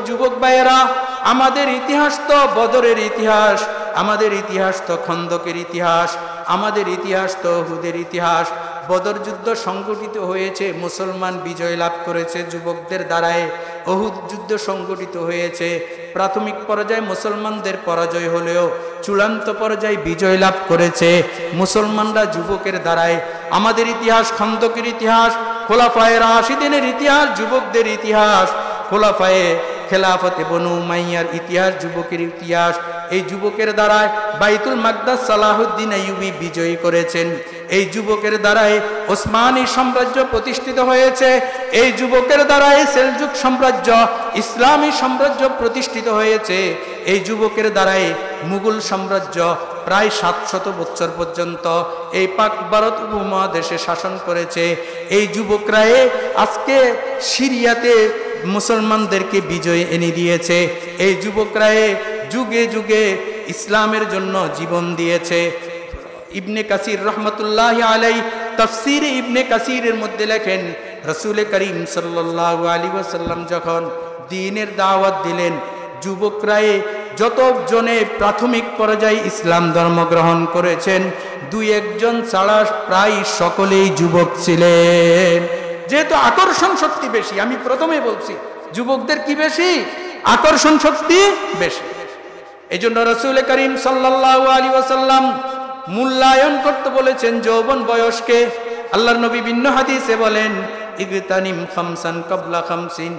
যুবক ভাইয়েরা, আমাদের ইতিহাস তো বদরের ইতিহাস, আমাদের ইতিহাস তো খন্দকের ইতিহাস, আমাদের ইতিহাস তো উহুদের ইতিহাস। বদর যুদ্ধ সংগঠিত হয়েছে, মুসলমান বিজয় লাভ করেছে যুবকদের দ্বারায়। উহুদ যুদ্ধ সংগঠিত হয়েছে, প্রাথমিক পর্যায়ে মুসলমানদের পরাজয় হলেও চূড়ান্ত পর্যায়ে বিজয় লাভ করেছে মুসলমানরা যুবকের দ্বারায়। আমাদের ইতিহাস খন্দকের ইতিহাস, খোলাফায়ে রাশিদিনের ইতিহাস যুবকদের ইতিহাস, খোলাফায়ে খেলাফতে বনু উমাইয়ার ইতিহাস যুবকের ইতিহাস। এই যুবকের দ্বারায় বাইতুল মাকদাস সালাহুদ্দিন আইয়ুবী বিজয়ী করেছেন। এই যুবকের দ্বারাই ওসমানী সাম্রাজ্য প্রতিষ্ঠিত হয়েছে। এই যুবকের দ্বারাই সেলজুক সাম্রাজ্য, ইসলামী সাম্রাজ্য প্রতিষ্ঠিত হয়েছে। এই যুবকের দ্বারাই মুঘল সাম্রাজ্য প্রায় 700 বছর পর্যন্ত এই পাক ভারত উপমহাদেশে শাসন করেছে। এই যুবকরাই আজকে সিরিয়াতে মুসলমানদেরকে বিজয় এনে দিয়েছে। এই যুবকরাই যুগে যুগে ইসলামের জন্য জীবন দিয়েছে। ইবনে কাসির রহমতুল্লাহ আলাই তাফসীরে ইবনে কাসিরের মধ্যে লেখেন, রাসূল করিম সাল্লাল্লাহু আলাইহি ওয়াসাল্লাম যখন দ্বীনের দাওয়াত দিলেন, যুবকরাই যতজনে প্রাথমিক পর্যায়ে ইসলাম ধর্ম গ্রহণ করেছেন, 2-1 ছাড়া প্রায় সকলেই যুবক ছিলেন। যেহেতু আকর্ষণ শক্তি বেশি, আমি প্রথমে বলছি যুবকদের কি বেশি, আকর্ষণ শক্তি বেশি। এই জন্য রাসূল করিম সাল্লাল্লাহু আলাইহি ওয়াসাল্লাম মূল্যায়ন করতে বলেছেন যৌবন বয়সকে। আল্লাহর নবী ভিন্ন হাদিসে বলেন, ইগতানিম খামসান ক্বাবলা খামসিন,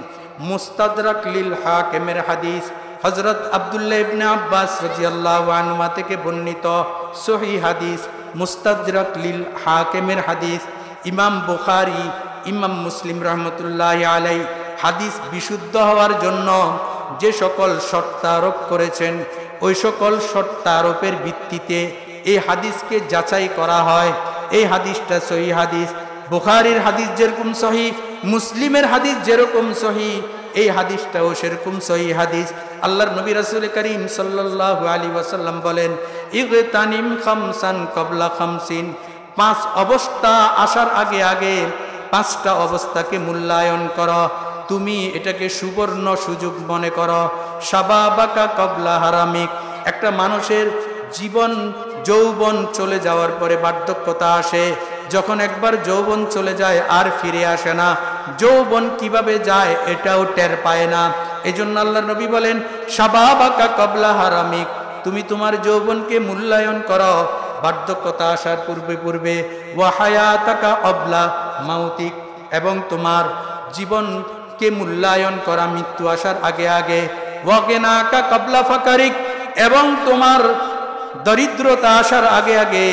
মুস্তাদরাক লিল হাকিমের হাদিস। হযরত আব্দুল্লাহ ইবনে আব্বাস রাদিয়াল্লাহু আনহুমা থেকে বর্ণিত সহিহ হাদিস, মুস্তাদরাক লিল হাকিমের হাদিস। ইমাম বুখারী, ইমাম মুসলিম রহমতুল্লাহি আলাইহি হাদিস বিশুদ্ধ হওয়ার জন্য যে সকল শর্ত আরোপ করেছেন, ওই সকল শর্ত আরোপের ভিত্তিতে এই হাদিসকে যাচাই করা হয়। এই হাদিসটা সহিহ হাদিস। বুখারীর হাদিস যেরকম সহিহ, মুসলিমের হাদিস যেরকম সহিহ, এই হাদিসটাও সেরকম সহিহ হাদিস। আল্লাহর নবী রাসূল করিম সাল্লাল্লাহু আলাইহি ওয়াসাল্লাম বলেন, ইগতানিম খামসান ক্বাবলা খামসিন, 5 অবস্থা আসার আগে আগে 5টা অবস্থাকে মূল্যায়ন করো। তুমি এটাকে সুবর্ণ সুযোগ মনে করো। শাবাবাকা ক্বাবলা হারামিক, একটা মানুষের জীবন যৌবন চলে যাওয়ার পরে বার্ধক্যতা আসে। যখন একবার যৌবন চলে যায় আর ফিরে আসে না। যৌবন কিভাবে যায় এটাও টের পায় না। এজন্য আল্লাহর নবী বলেন, শাবাবাকা ক্বাবলা হারামিক, তুমি তোমার যৌবনকে মূল্যায়ন করো বার্ধক্যতা আসার পূর্বে পূর্বে। ওয়া হায়াতাকা ক্বাবলা মাউতিক, এবং তোমার জীবনকে মূল্যায়ন করা মৃত্যু আসার আগে আগে। ওয়া গিনাকা ক্বাবলা ফাকারিক, এবং তোমার দরিদ্রতা আসার আগে আগে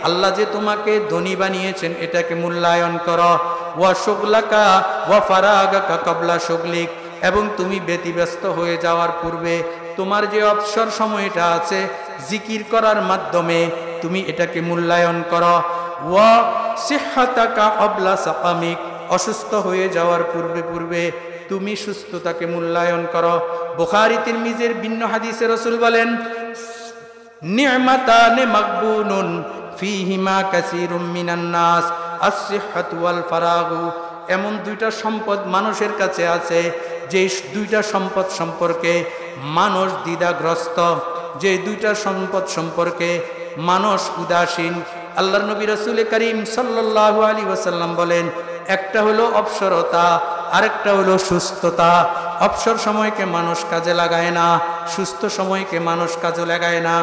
আল্লাহ যে তোমাকে ধনী বানিয়েছেন এটাকে মূল্যায়ন করো। ওয়া শুগলাকা ওয়া ফারাগাকা ক্বাবলা শুগলিক, এবং তুমি ব্যতিব্যস্ত হয়ে যাওয়ার পূর্বে তোমার যে অবসর সময়টা আছে জিকির করার মাধ্যমে তুমি এটাকে মূল্যায়ন করো। ওয়া সিহহাতাকা ক্বাবলা সাকামিক, অসুস্থ হয়ে যাওয়ার পূর্বে পূর্বে তুমি সুস্থতাকে মূল্যায়ন করো। বুখারী তিরমিজির ভিন্ন হাদিসে রাসূল বলেন, নি'মাতানে মাগবুনুন ফীহিমা কাসীরুম মিনান নাস, আস-সিহহাতু ওয়াল ফারাগু, এমন 2টা সম্পদ মানুষের কাছে আছে, যে 2টা সম্পদ সম্পর্কে মানুষ দ্বিধাগ্রস্ত, যে 2টা সম্পদ সম্পর্কে মানুষ উদাসীন। আল্লাহর নবী রাসূল করিম সাল্লাল্লাহু আলাইহি ওয়াসাল্লাম বলেন, একটা হলো অবসরতা, আরেকটা হলো সুস্থতা। অবসর সময়কে মানুষ কাজে লাগায় না, সুস্থ সময়কে মানুষ কাজে লাগায় না।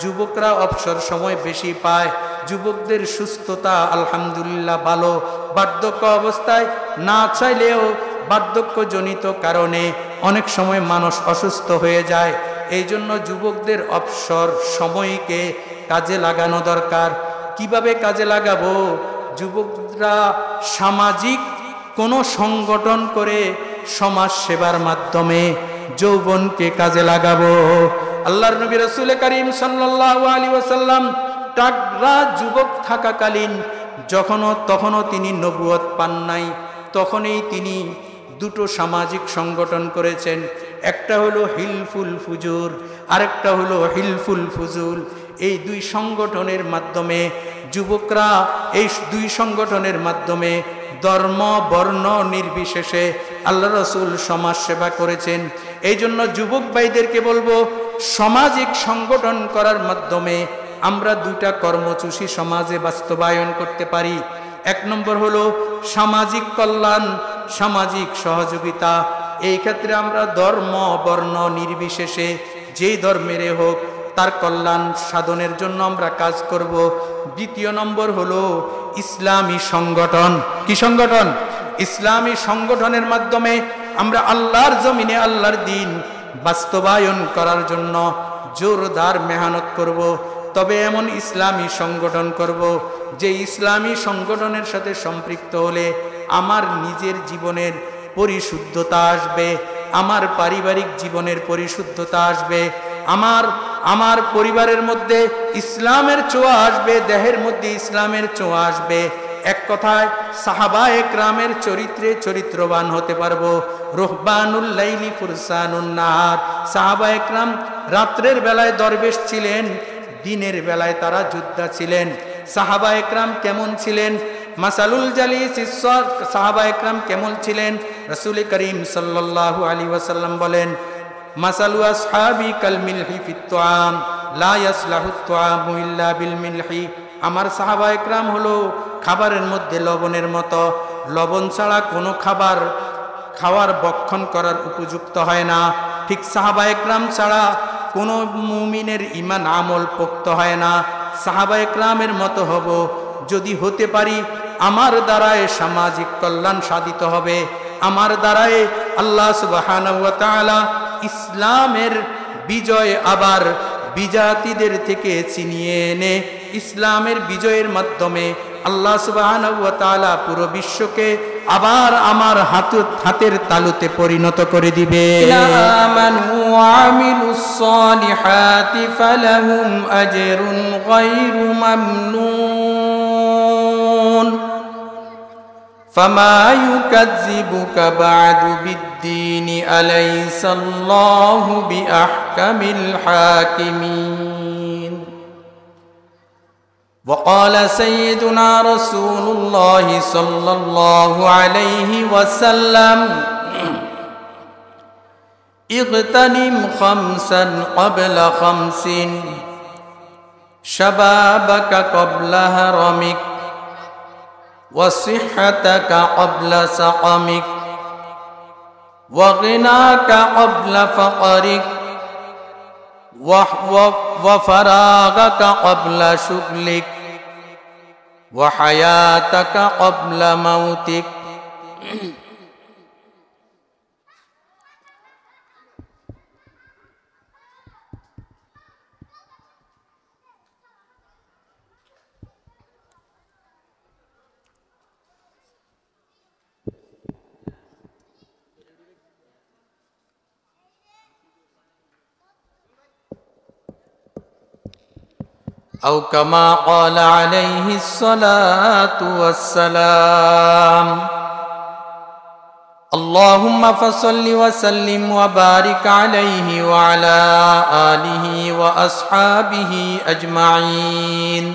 যুবকরা অবসর সময় বেশি পায়, যুবকদের সুস্থতা আলহামদুলিল্লাহ ভালো। বার্ধক্য অবস্থায় না চাইলেও বার্ধক্যজনিত কারণে অনেক সময় মানুষ অসুস্থ হয়ে যায়। এই জন্য যুবকদের অবসর সময়কে কাজে লাগানো দরকার। কিভাবে কাজে লাগাবো? যুবকরা সামাজিক কোনো সংগঠন করে সমাজ সেবার মাধ্যমে যৌবনকে কাজে লাগাবো। আল্লাহর নবী রাসূল করিম সাল্লাল্লাহু আলাইহি ওয়াসাল্লাম তাগড়া যুবক থাকাকালীন তখনও তিনি নবুয়ত পান নাই, তখনই তিনি 2টো সামাজিক সংগঠন করেছেন। একটা হলো হিলফুল ফুজুর, আরেকটা হলো হিলফুল ফুজুল। এই 2 সংগঠনের মাধ্যমে যুবকরা, এই 2 সংগঠনের মাধ্যমে ধর্ম বর্ণ নির্বিশেষে আল্লাহ রাসূল সমাজ সেবা করেছেন। এই জন্য যুবক ভাইদেরকে বলবো, সামাজিক সংগঠন করার মাধ্যমে আমরা দুইটা কর্মসূচি সমাজে বাস্তবায়ন করতে পারি। এক নম্বর হলো সামাজিক কল্যাণ, সামাজিক সহযোগিতা। এই ক্ষেত্রে আমরা ধর্ম বর্ণ নির্বিশেষে যেই ধর্মের হোক তার কল্যাণ সাধনের জন্য আমরা কাজ করব। দ্বিতীয় নম্বর হলো ইসলামী সংগঠন। কি সংগঠন? ইসলামী সংগঠনের মাধ্যমে আমরা আল্লাহর জমিনে আল্লাহর দ্বীন বাস্তবায়ন করার জন্য জোরদার মেহনত করব। তবে এমন ইসলামী সংগঠন করব যে ইসলামী সংগঠনের সাথে সম্পৃক্ত হলে আমার নিজের জীবনের পরিশুদ্ধতা আসবে, আমার পারিবারিক জীবনের পরিশুদ্ধতা আসবে, আমার পরিবারের মধ্যে ইসলামের ছোঁয়া আসবে, দেহের মধ্যে ইসলামের ছোঁয়া আসবে। এক কথায় সাহাবায়ে কেরামের চরিত্রে চরিত্রবান হতে পারবো। রুহবানুল লাইলি ফুরসানুন নাহার। সাহাবায়ে কেরাম রাত্রের বেলায় দরবেশ ছিলেন, দিনের বেলায় তারা যোদ্ধা ছিলেন। সাহাবায়ে কেরাম কেমন ছিলেন? মাসালুল জালিস সাহাবায়ে কেরাম কেমন ছিলেন? রাসূল করিম সাল্লাল্লাহু আলাইহি ওয়াসাল্লাম বলেন, মাসালু আসহাবি কাল মিলহি ফিত তুআম লা ইয়াসলাহু তুআমু ইল্লা বিল মিলহি। আমার সাহাবায়ে কেরাম হলো খাবারের মধ্যে লবণের মতো। লবণ ছাড়া কোনো খাবার খাওয়ার ভক্ষণ করার উপযুক্ত হয় না। ঠিক সাহাবায়ে কেরাম ছাড়া কোনো মুমিনের ঈমান আমল পোক্ত হয় না। সাহাবায়ে কেরামের মতো হব। যদি হতে পারি, আমার দ্বারায় সামাজিক কল্যাণ সাধিত হবে, আমার দ্বারায় আল্লাহ সুবহানাহু ওয়া তাআলা ইসলামের বিজয় আবার বিজাতিদের থেকে ছিনিয়ে এনে ইসলামের বিজয়ের মাধ্যমে আল্লাহ সুবহানাহু ওয়া তাআলা পুরো বিশ্বকে আবার আমার হাতের তালুতে পরিণত করে দিবে। আমানু ওয়া আমিলুস সালিহাতি ফালাহুম আজরুন গায়রু মামনুন ফামা ইউকাযযিবুকা বা'দু বিদ্দীন আলাইসাল্লাহু বিআহকামিল হাকিমিন। وقال سيدنا رسول الله صلى الله عليه وسلم اغتنم خمسا قبل خمس شبابك قبل هرمك وصحتك قبل سقمك وغناك قبل فقرك وفراغك قبل شغلك وحياتك قبل موتك। أو كما قال عليه الصلاة والسلام اللهم فصل وسلم وبارك عليه وعلى آله وأصحابه أجمعين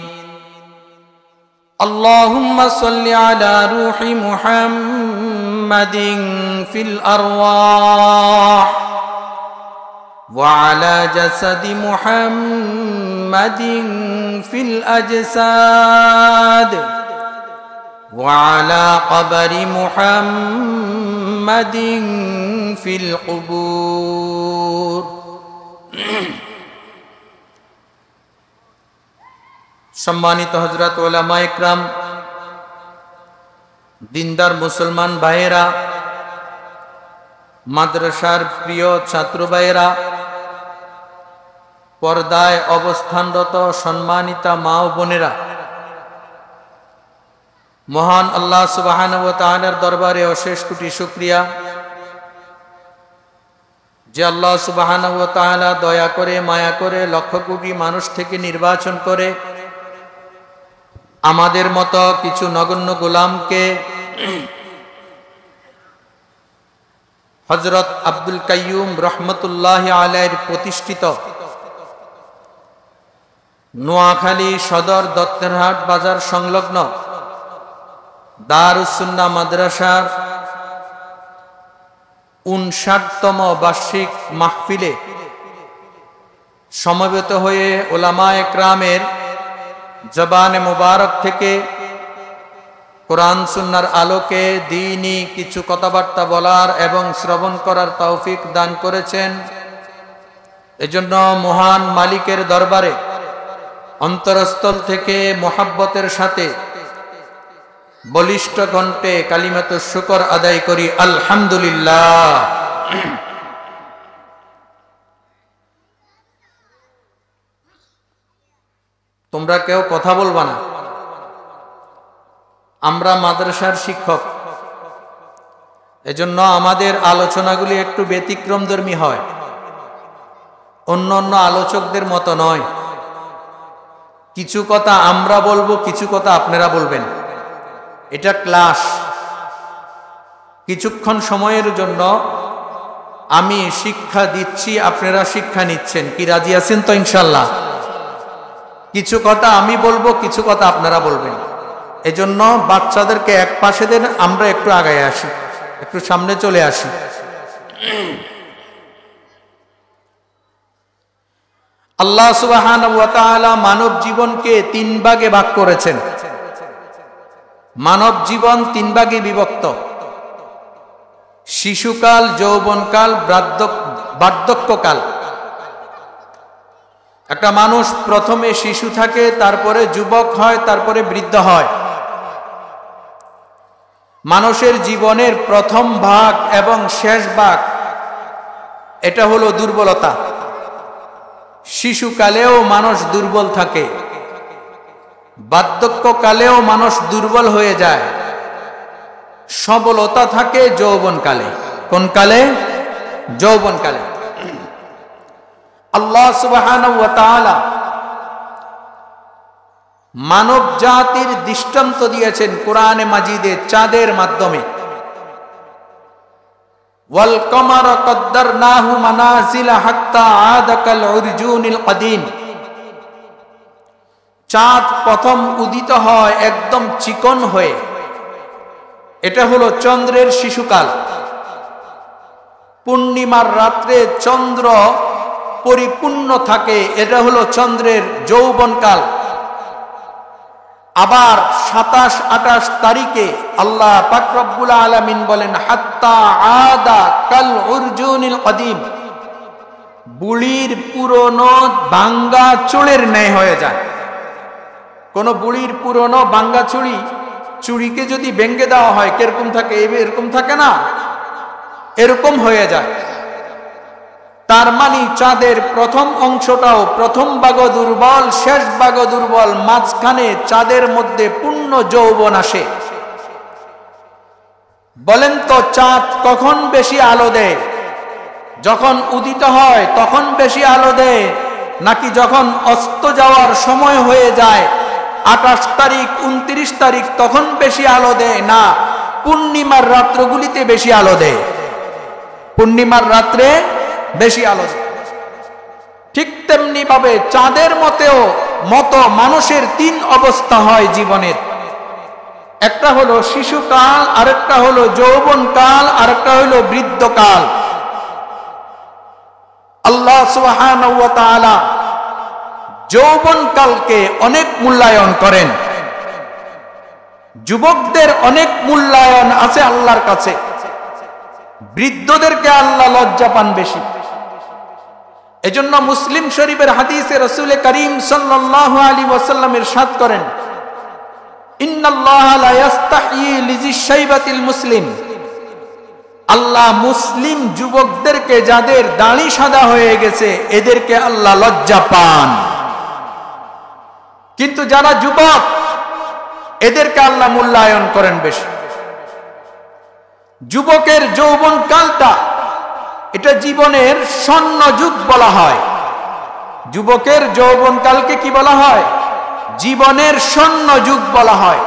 اللهم صل على روح محمد في الأرواح وعلى جسد محمد في الأجساد وعلى قبر محمد في القبور। সম্মানিত হযরত উলামায়ে ইকরাম, দিনদার মুসলমান ভাইয়েরা, মাদ্রাসার প্রিয় ছাত্র ভাইয়েরা, পর্দায় অবস্থানরত সম্মানিতা মা ও বোনেরা, মহান আল্লাহ সুবহানাহু ওয়া তাআলার দরবারে অশেষ কোটি শুকরিয়া যে আল্লাহ সুবহানাহু ওয়া তাআলা দয়া করে মায়া করে লক্ষ কোটি মানুষ থেকে নির্বাচন করে আমাদের মতো কিছু নগণ্য গোলামকে হযরত আব্দুল কাইয়ুম রহমতুল্লাহি আলাইহির প্রতিষ্ঠিত নোয়াখালী সদর দত্তেরহাট বাজার সংলগ্ন দারুস সুন্নাহ মাদ্রাসার 59তম বার্ষিক মাহফিলে সমবেত হয়ে উলামায়ে কেরামের জবানে মুবারক থেকে কোরআন সুন্নাহর আলোকে দ্বীনি কিছু কথাবার্তা বলার এবং শ্রবণ করার তৌফিক দান করেছেন। এজন্য মহান মালিকের দরবারে অন্তরস্থল থেকে মোহাব্বতের সাথে বলিষ্ঠ কণ্ঠে কালিমাতুশ শুকর আদায় করি, আলহামদুলিল্লাহ। তোমরা কেউ কথা বলবা না, আমরা মাদ্রাসার শিক্ষক, এজন্য আমাদের আলোচনাগুলি একটু ব্যতিক্রমধর্মী হয়, অন্য অন্য আলোচকদের মতো নয়। কিছু কথা আমরা বলবো, কিছু কথা আপনারা বলবেন, এটা ক্লাস। কিছুক্ষণ সময়ের জন্য আমি শিক্ষা দিচ্ছি, আপনারা শিক্ষা নিচ্ছেন। কি রাজি আছেন তো ইনশাল্লাহ? কিছু কথা আমি বলবো, কিছু কথা আপনারা বলবেন। এজন্য বাচ্চাদেরকে এক পাশে দেন, আমরা একটু আগায় আসি, একটু সামনে চলে আসি। আল্লাহ সুবহানাহু ওয়া তাআলা মানব জীবনকে 3 ভাগে ভাগ করেছেন। মানব জীবন 3 ভাগে বিভক্ত: শিশুকাল, যৌবনকাল, বার্ধক্যকাল। একটা মানুষ প্রথমে শিশু থাকে, তারপরে যুবক হয়, তারপরে বৃদ্ধ হয়। মানুষের জীবনের প্রথম ভাগ এবং শেষ ভাগ এটা হলো দুর্বলতা। শিশুকালেও মানুষ দুর্বল থাকে, বার্ধক্যকালেও মানুষ দুর্বল হয়ে যায়, সবলতা থাকে যৌবনকালে। কোন কালে? যৌবনকালে। আল্লাহ সুবহানাহু ওয়া তাআলা মানব জাতির দৃষ্টান্ত দিয়েছেন কোরআনে মাজিদে চাঁদের মাধ্যমে। ওয়াল কমারা কদ্দারনাহু মানাজিলা হাত্তা আদা কাল উরজুনিল কদিম। চাঁদ প্রথম উদিত হয় একদম চিকন হয়ে, এটা হলো চন্দ্রের শিশুকাল। পূর্ণিমার রাত্রে চন্দ্র পরিপূর্ণ থাকে, এটা হলো চন্দ্রের যৌবনকাল। আবার 27-28 তারিখে আল্লাহ পাক রব্বুল আলামিন বলেন হাত্তা আদা কাল উরজুনিল কদিম, বুড়ির পুরনো ভাঙ্গা চুলের ন্যায় হয়ে যায়। কোন বুড়ির পুরনো ভাঙ্গা চুড়িকে যদি ভেঙে দেওয়া হয় কিরকম থাকে? এরকম থাকে না, এরকম হয়ে যায়। তার মানে চাঁদের প্রথম অংশটাও প্রথম ভাগও দুর্বল, শেষ ভাগও দুর্বল, মাঝখানে চাঁদের মধ্যে পূর্ণ যৌবন আসে। বলেন তো চাঁদ কখন বেশি আলো দেয়? যখন উদিত হয় তখন বেশি আলো দেয়, নাকি যখন অস্ত যাওয়ার সময় হয়ে যায় 28 তারিখ 29 তারিখ তখন বেশি আলো দেয়? না, পূর্ণিমার রাত্রগুলিতে বেশি আলো দেয়, পূর্ণিমার রাত্রে বেশি আলো দেয়। ঠিক তেমনি ভাবে চাঁদের মতো মানুষের 3 অবস্থা হয় জীবনের। একটা হলো শিশুকাল, আরেকটা হলো যৌবনকাল, আরেকটা হলো বৃদ্ধকাল। আল্লাহ সুবহানাহু ওয়া তাআলা যৌবনকালকে অনেক মূল্যায়ন করেন। যুবকদের অনেক মূল্যায়ন আছে আল্লাহর কাছে, বৃদ্ধদেরকে আল্লাহ লজ্জা পান বেশি। এজন্য মুসলিম শরীফের হাদিসে রাসূল করিম সাল্লাল্লাহু আলাইহি ওয়াসাল্লাম ইরশাদ করেন, ইন্নাল্লাহা লা ইস্তাহয়ী লিযিশ শাইবাতিল মুসলিম। আল্লাহ মুসলিম যুবকদেরকে, যাদের দাড়ি সাদা হয়ে গেছে, এদেরকে আল্লাহ লজ্জা পান। কিন্তু যারা যুবক, এদেরকে আল্লাহ মূল্যায়ন করেন বেশি। যুবকের যৌবনকালটা এটা জীবনের স্বর্ণযুগ বলা হয়। যুবকের যৌবনকালকে কি বলা হয়? জীবনের স্বর্ণযুগ বলা হয়।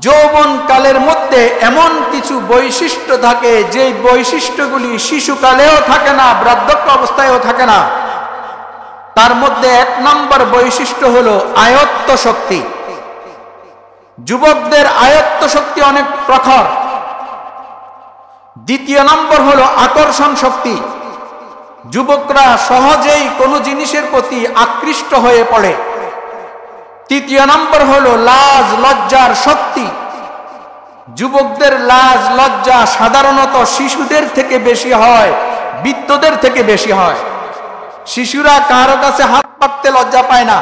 যৌবনকালের মধ্যে এমন কিছু বৈশিষ্ট্য থাকে, যে বৈশিষ্ট্যগুলি শিশুকালেও থাকে না, বার্ধক্য অবস্থায়ও থাকে না। তার মধ্যে 1 নম্বর বৈশিষ্ট্য হলো আয়ত্ত শক্তি। যুবকদের আয়ত্ত শক্তি অনেক প্রখর। দ্বিতীয় নম্বর হলো আকর্ষণ শক্তি। যুবকরা সহজেই কোনো জিনিসের প্রতি আকৃষ্ট হয়ে পড়ে। তৃতীয় নম্বর হলো লাজ লজ্জার শক্তি। যুবকদের লাজ লজ্জা সাধারণত শিশুদের থেকে বেশি হয়, বৃদ্ধদের থেকে বেশি হয়। শিশুরা কারো কাছে হাত পাততে লজ্জা পায় না,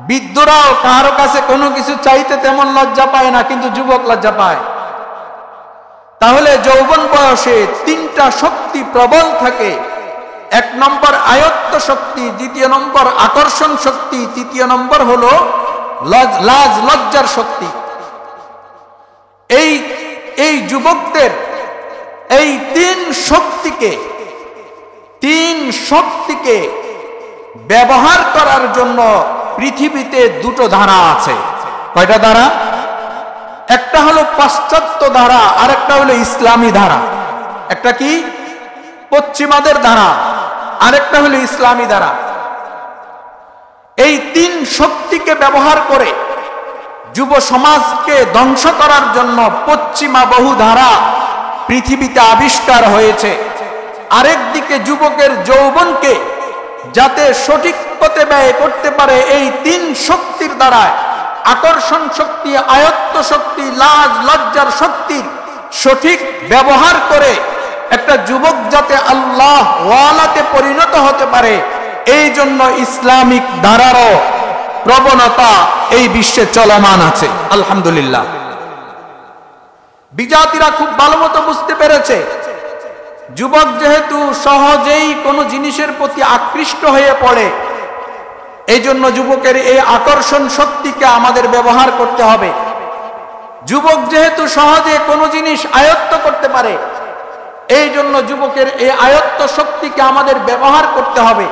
বৃদ্ধরাও কারো কাছে কোনো কিছু চাইতে তেমন লজ্জা পায় না, কিন্তু যুবক লজ্জা পায়। তাহলে যৌবন বয়সে তিনটা শক্তি প্রবল থাকে। এক নম্বর আয়ত্ত শক্তি, দ্বিতীয় নম্বর আকর্ষণ শক্তি, তৃতীয় নম্বর হলো লাজ লজ্জার শক্তি। এই যুবকদের এই তিন শক্তিকে ব্যবহার করার জন্য পৃথিবীতে দুটো ধারা আছে। কয়টা ধারা? একটা হলো পাশ্চাত্য ধারা, আর একটা হলো ইসলামী ধারা। একটা কি? পশ্চিমাদের ধারা, আরেকটা হলো ইসলামী ধারা। এই তিন শক্তিকে ব্যবহার করে যুব সমাজকে ধ্বংস করার জন্য পশ্চিমা বহু ধারা পৃথিবীতে আবিষ্কার হয়েছে। আরেকদিকে যুবকের যৌবনকে যাতে সঠিক পথে ব্যয় করতে পারে এই তিন শক্তির দ্বারা, আকর্ষণ শক্তি, আয়ত্ত শক্তি, লাজ লজ্জার শক্তির সঠিক ব্যবহার করে একটা যুবক যাতে আল্লাহ ওয়ালাতে পরিণত হতে পারে, এই জন্য ইসলামিক ধারারও প্রবণতা এই বিশ্বে চলমান আছে। আলহামদুলিল্লাহ, বিজাতিরা খুব ভালো মতো বুঝতে পেরেছে যুবক যেহেতু সহজেই কোনো জিনিসের প্রতি আকৃষ্ট হয়ে পড়ে, এই জন্য যুবকের এই আকর্ষণ শক্তিকে আমাদের ব্যবহার করতে হবে। যুবক যেহেতু সহজে কোনো জিনিস আয়ত্ত করতে পারে, এই জন্য যুবকের এই আয়ত্ত শক্তিকে আমাদের ব্যবহার করতে হবে।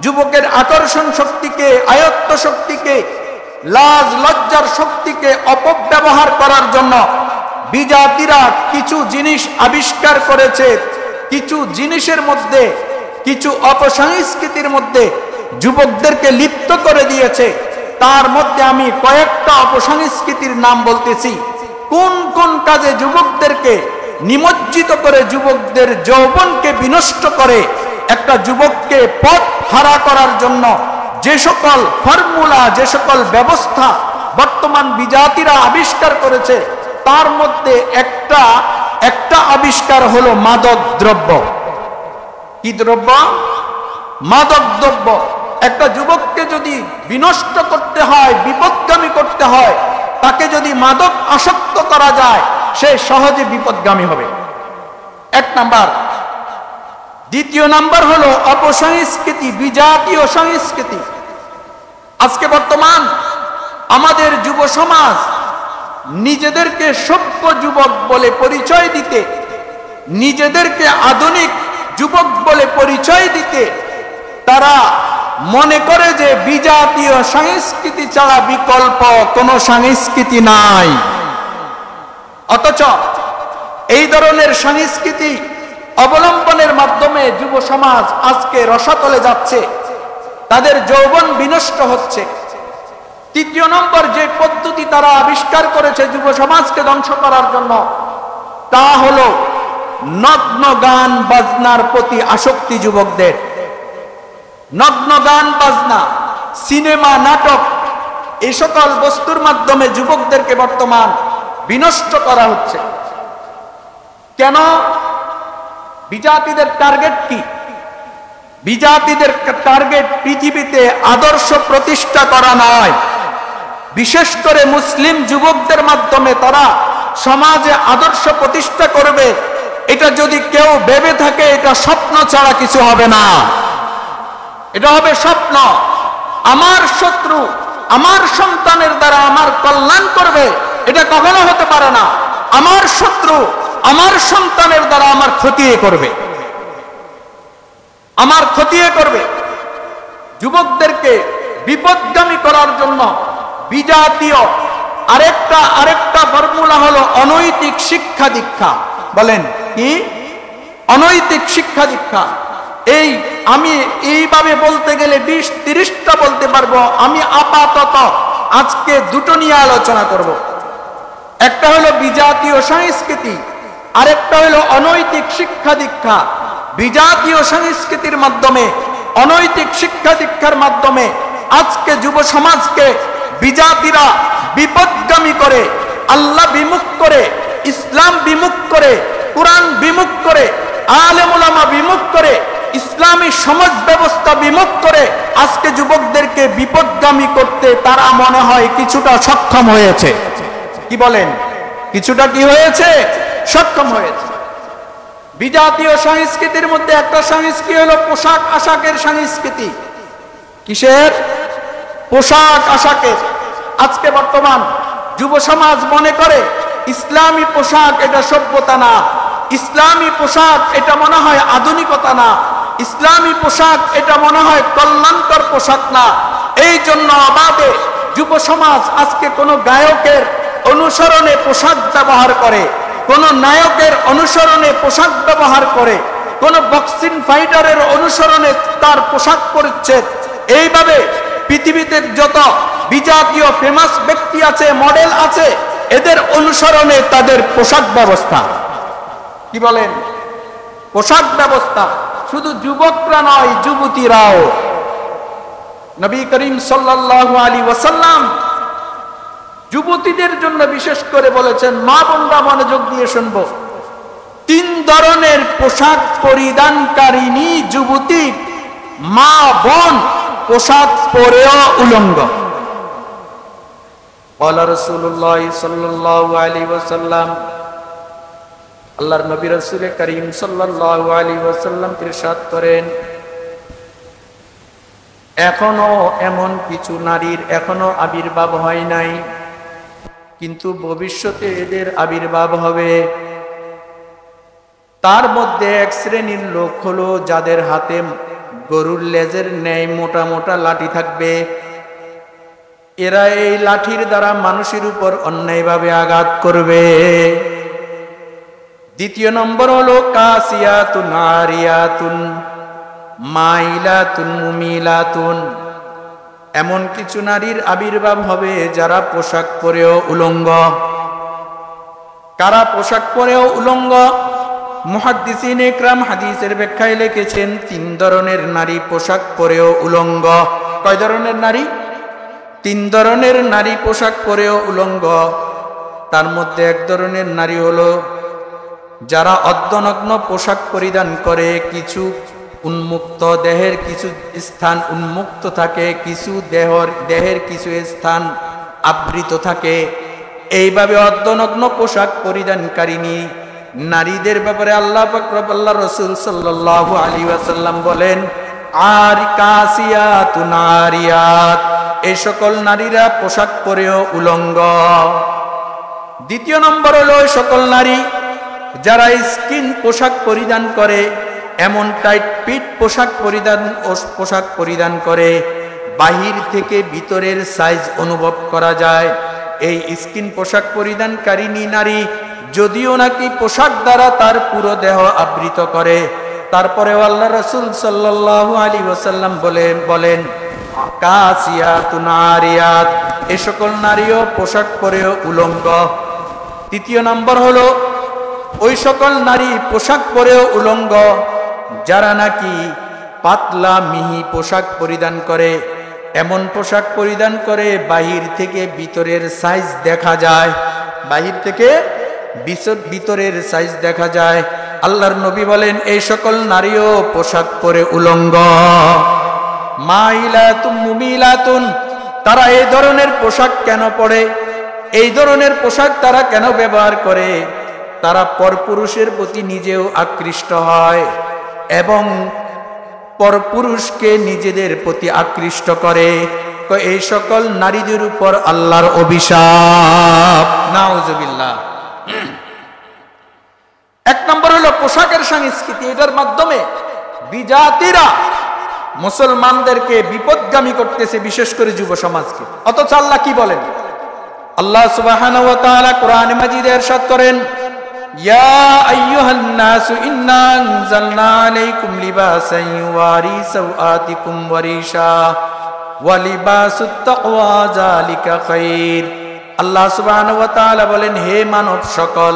যুবকের আকর্ষণ শক্তিকে, আয়ত্ত শক্তিকে, লাজ লজ্জার শক্তিকে অপব্যবহার করার জন্য বিজাতিরা কিছু জিনিস আবিষ্কার করেছে। কিছু জিনিসের মধ্যে, কিছু অপসংস্কৃতির মধ্যে যুবকদেরকে লিপ্ত করে দিয়েছে। তার মধ্যে আমি কয়েকটা অপসংস্কৃতির নাম বলতেছি। কোন কোন কাজে যুবকদেরকে নিমজ্জিত করে, যুবকদের যৌবনকে বিনষ্ট করে, একটা যুবককে পথ হারা করার জন্য যে সকল ফর্মুলা, যে সকল ব্যবস্থা বর্তমান বিজাতিরা আবিষ্কার করেছে, তার মধ্যে একটা আবিষ্কার হলো মাদক দ্রব্য। কি দ্রব্য? মাদক দ্রব্য। একটা যুবককে যদি বিনষ্ট করতে হয়, বিপদগামী করতে হয়, তাকে যদি মাদক আসক্ত করা যায়, সে সহজে বিপদগামী হবে। এক নাম্বার। দ্বিতীয় নাম্বার হলো অপসংস্কৃতি, বিজাতীয় সংস্কৃতি। আজকে বর্তমান আমাদের যুব সমাজ নিজেদেরকে সভ্য যুবক বলে পরিচয় দিতে, নিজেদেরকে আধুনিক যুবক বলে পরিচয় দিতে তারা মনে করে যে বিজাতীয় সংস্কৃতি ছাড়া বিকল্প কোনো সংস্কৃতি নাই। অথচ এই ধরনের সংস্কৃতি অবলম্বনের মাধ্যমে যুব সমাজ আজকে রসাতলে যাচ্ছে, তাদের যৌবন বিনষ্ট হচ্ছে। তৃতীয় নম্বর যে পদ্ধতি তারা আবিষ্কার করেছে যুব সমাজকে ধ্বংস করার জন্য, তা হলো নগ্ন গান বাজনার প্রতি আসক্তি যুবকদের। নগ্ন গান বাজনা, সিনেমা, নাটক, এই সকল বস্তুর মাধ্যমে যুবকদেরকে বর্তমান বিনষ্ট করা হচ্ছে। কেন? বিজাতিদের টার্গেট কি? বিজাতিদের টার্গেট পৃথিবীতে আদর্শ প্রতিষ্ঠা করা নয়। বিশেষ করে মুসলিম যুবকদের মাধ্যমে তারা সমাজে আদর্শ প্রতিষ্ঠা করবে, এটা যদি কেউ ভেবে থাকে, এটা স্বপ্ন ছাড়া কিছু হবে না। এটা হবে স্বপ্ন। আমার শত্রু আমার সন্তানের দ্বারা আমার কল্যাণ করবে, এটা কখনো হতে পারে না। আমার শত্রু আমার সন্তানের দ্বারা আমার ক্ষতি করবে, আমার ক্ষতি করবে। যুবকদেরকে বিপদগামী করার জন্য বিজাতীয় আরেকটা ফর্মুলা হলো অনৈতিক শিক্ষা দীক্ষা। বলেন কি? অনৈতিক শিক্ষা দীক্ষা। আমি এইভাবে বলতে গেলে 20-30টা বলতে পারবো। আমি আপাতত আজকে দুটো নিয়ে আলোচনা করব। একটা হলো বিজাতীয় সংস্কৃতি, আরেকটা হলো অনৈতিক শিক্ষা দীক্ষা। বিজাতীয় সংস্কৃতির মাধ্যমে, অনৈতিক শিক্ষা দীক্ষার মাধ্যমে আজকে যুব সমাজকে বিজাতিরা বিপদগামী করে, আল্লাহ বিমুখ করে, ইসলাম বিমুখ করে, কোরআন বিমুখ করে, আলেম ওলামা বিমুখ করে, ইসলামী সমাজ ব্যবস্থা বিমুখ করে আজকে যুবকদেরকে বিপদগামী করতে তারা মনে হয় কিছুটা সক্ষম হয়েছে। কি বলেন? কিছুটা কি হয়েছে? সক্ষম হয়েছে। বিজাতীয় সংস্কৃতির মধ্যে একটা সংস্কৃতি হলো পোশাক আশাকের সংস্কৃতি। কিসের? পোশাক আশাকের। আজকে বর্তমান যুব সমাজ মনে করে ইসলামী পোশাক এটা সভ্যতা না, ইসলামী পোশাক এটা মনে হয় আধুনিকতা না, ইসলামী পোশাক এটা মনে হয় কল্যাণকর পোশাক না। এই জন্য অবাধে যুব সমাজ আজকে কোনো গায়কের অনুসরণে পোশাক ব্যবহার করে, কোন নায়কের অনুসরণে পোশাক ব্যবহার করে, কোন বক্সিং ফাইটারের অনুসরণে তার পোশাক পরিচ্ছদ। এইভাবে পৃথিবীতে যত বিজাতীয় ফেমাস ব্যক্তি আছে, মডেল আছে, এদের অনুসরণে তাদের পোশাক ব্যবস্থা। কি বলেন? পোশাক ব্যবস্থা। শুধু যুবকরা নয়, যুবতীরাও। নবী করিম সাল্লাল্লাহু আলাইহি ওয়াসাল্লাম যুবতীদের জন্য বিশেষ করে বলেছেন, মা বোনরা মনোযোগ দিয়ে শুনবো, 3 ধরনের পোশাক পরিধানকারিণী যুবতী মা বোন পোশাক পরেও উলঙ্গ। ক্বালা রাসূলুল্লাহ সাল্লাল্লাহু আলাইহি ওয়াসাল্লাম, আল্লাহর নবী রাসূল করিম সাল্লাল্লাহু আলাইহি ওয়াসাল্লাম ইরশাদ করেন, এখনো এমন কিছু নারীর এখনো আবির্ভাব হয় নাই, কিন্তু ভবিষ্যতে এদের আবির্ভাব হবে। তার মধ্যে এক শ্রেণীর লোক হলো যাদের হাতে গরুর লেজের ন্যায় মোটা মোটা লাঠি থাকবে। এরা এই লাঠির দ্বারা মানুষের উপর অন্যায়ভাবে আঘাত করবে। দ্বিতীয় নম্বর হলো কাসিয়াতুন আরিয়াতুন মাইলাতুন মুমিলাতুন, এমন কিছু নারীর আবির্ভাব হবে যারা পোশাক পরেও উলঙ্গ। কারা পোশাক পরেও উলঙ্গ? মুহাদ্দিসিন ইকরাম হাদিসের ব্যাখ্যায় লিখেছেন 3 ধরনের নারী পোশাক পরেও উলঙ্গ। কয় ধরনের নারী? 3 ধরনের নারী পোশাক পরেও উলঙ্গ। তার মধ্যে এক ধরনের নারী হলো যারা অর্ধনগ্ন পোশাক পরিধান করে, কিছু উন্মুক্ত, দেহের কিছু স্থান উন্মুক্ত থাকে, কিছু দেহের কিছু স্থান আবৃত থাকে। এইভাবে অর্ধনগ্ন পোশাক পরিধানকারিণী নারীদের ব্যাপারে আল্লাহ পাক আল্লাহ রাসূল সাল্লাল্লাহু আলাইহি ওয়াসাল্লাম বলেন, আর কাসিয়াতুন আরিয়াত, এই সকল নারীরা পোশাক পরেও উলঙ্গ। দ্বিতীয় নম্বর হলো ওই সকল নারী যারা স্কিন পোশাক পরিধান করে, এমন টাইট ফিট পোশাক পরিধান করে বাহির থেকে ভিতরের সাইজ অনুভব করা যায়। এই স্কিন পোশাক পরিধানকারিণী নারী যদিও নাকি পোশাক দ্বারা তার পুরো দেহ আবৃত করে, তারপরেও আল্লাহ রাসূল সাল্লাল্লাহু আলাইহি ওয়াসাল্লাম বলেন কাসিয়াতুন আরিয়াত, এই সকল নারীও পোশাক পরেও উলঙ্গ। তৃতীয় নম্বর হলো ওই সকল নারী পোশাক পরেও উলঙ্গ যারা নাকি পাতলা মিহি পোশাক পরিধান করে, এমন পোশাক পরিধান করে বাহির থেকে ভিতরের সাইজ দেখা যায়, বাহির থেকে ভিতরের সাইজ দেখা যায়। আল্লাহর নবী বলেন এই সকল নারীও পোশাক পরে উলঙ্গ। মাইলাতুন মুমিলাতুন, তারা এই ধরনের পোশাক কেন পরে? এই ধরনের পোশাক তারা কেন ব্যবহার করে? তারা পরপুরুষের প্রতি নিজেও আকৃষ্ট হয় এবং পরপুরুষকে নিজেদের প্রতি আকৃষ্ট করে। তো এই সকল নারীদের উপর আল্লাহর অভিশাপ, নাউজুবিল্লাহ। এক নম্বর হলো পোশাকের সংস্কৃতি। এটার মাধ্যমে বিজাতিরা মুসলমানদেরকে বিপদগামী করতেছে, বিশেষ করে যুব সমাজকে। অথচ আল্লাহ কি বলেন? আল্লাহ সুবহানাহু ওয়া তাআলা কোরআনে মাজিদে ইরশাদ করেন, ইয়া আইয়ুহান নাসু ইন্না আনজালনা আলাইকুম লিবাসান ইউওয়ারি সাওআতিকুম ওয়া রিশা ওয়া লিবাসুত তাকওয়া যালিকা খায়র। আল্লাহ সুবহানাহু ওয়া তাআলা বলেন, হে মানব সকল,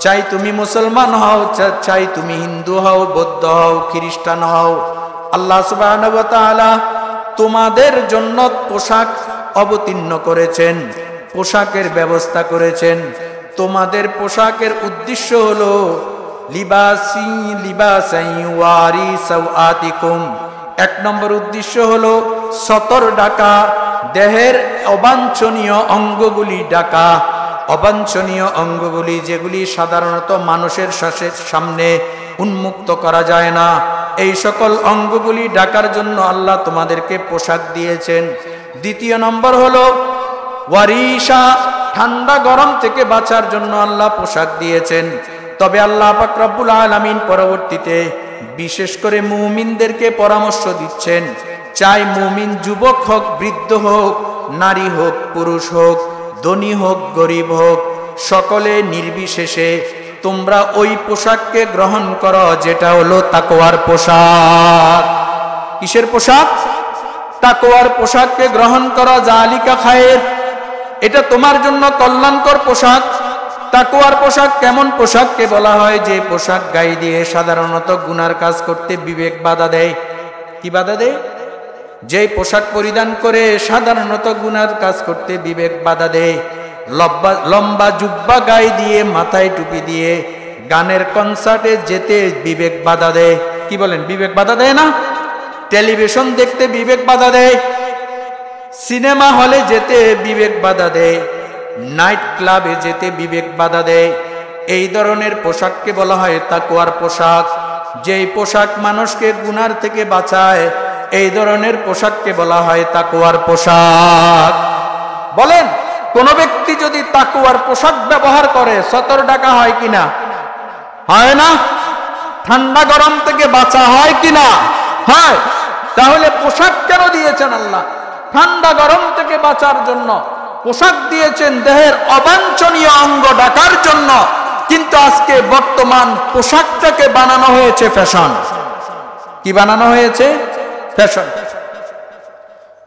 চাই তুমি মুসলমান হও, চাই তুমি হিন্দু হও, বৌদ্ধ হও, খ্রিস্টান হও, আল্লাহ সুবহানাহু ওয়া তাআলা তোমাদের জন্য পোশাক অবতীর্ণ করেছেন, পোশাকের ব্যবস্থা করেছেন। তোমাদের পোশাকের উদ্দেশ্য হলো লিবাসাই ওয়ারি সাওআতিকুম, এক নম্বর উদ্দেশ্য হলো সতর ঢাকা, দেহের অবাঞ্ছনীয় অঙ্গগুলি ঢাকা। অবাঞ্ছনীয় অঙ্গগুলি যেগুলি সাধারণত মানুষের সামনে উন্মুক্ত করা যায় না, এই সকল অঙ্গগুলি ঢাকার জন্য আল্লাহ তোমাদেরকে পোশাক দিয়েছেন। দ্বিতীয় নম্বর হলো ওয়ারিশা, ঠান্ডা গরম থেকে বাঁচার জন্য আল্লাহ পোশাক দিয়েছেন। তবে আল্লাহ পাক রব্বুল আলামিন পরবর্তীতে বিশেষ করে মুমিনদেরকে পরামর্শ দিচ্ছেন, চাই মুমিন যুবক হোক, বৃদ্ধ হোক, নারী হোক, পুরুষ হোক, ধনী হোক, গরিব হোক, সকলে নির্বিশেষে তোমরা ওই পোশাককে গ্রহণ করো যেটা হলো তাকওয়ার পোশাক। কিসের পোশাক? তাকওয়ার পোশাককে গ্রহণ করো। জালিকা খায়ের, এটা তোমার জন্য কল্যাণকর পোশাক। তাকওয়ার পোশাক কেমন পোশাককে বলা হয়? যে পোশাক গায়ে দিয়ে সাধারণত গুনার কাজ করতে বিবেক বাধা দেয়। কি বাধা দেয়? যে পোশাক পরিধান করে সাধারণত গুনার কাজ করতে বিবেক বাধা দেয়। লম্বা জুব্বা গায়ে দিয়ে, মাথায় টুপি দিয়ে গানের কনসার্টে যেতে বিবেক বাধা দেয়। কি বলেন, বিবেক বাধা দেয় না? টেলিভিশন দেখতে বিবেক বাধা দেয়, সিনেমা হলে যেতে বিবেক বাধা দেয়, নাইট ক্লাবে যেতে বিবেক বাধা দেয়। এই ধরনের পোশাককে বলা হয় তাকওয়ার পোশাক। যেই পোশাক মানুষকে গুনার থেকে বাঁচায়, এই ধরনের পোশাককে বলা হয় তাকওয়ার পোশাক। বলেন, কোন ব্যক্তি যদি তাকওয়ার পোশাক ব্যবহার করে সতর ঢাকা হয় কিনা? হয় না? ঠান্ডা গরম থেকে বাঁচা হয় কিনা? হয়। তাহলে পোশাক কেন দিয়েছেন আল্লাহ? ঠান্ডা গরম থেকে বাঁচার জন্য পোশাক দিয়েছেন, দেহের অবাঞ্ছনীয় অঙ্গ ঢাকার জন্য। কিন্তু আজকে বর্তমান পোশাকটাকে বানানো হয়েছে ফ্যাশন। কি বানানো হয়েছে? ফ্যাশন।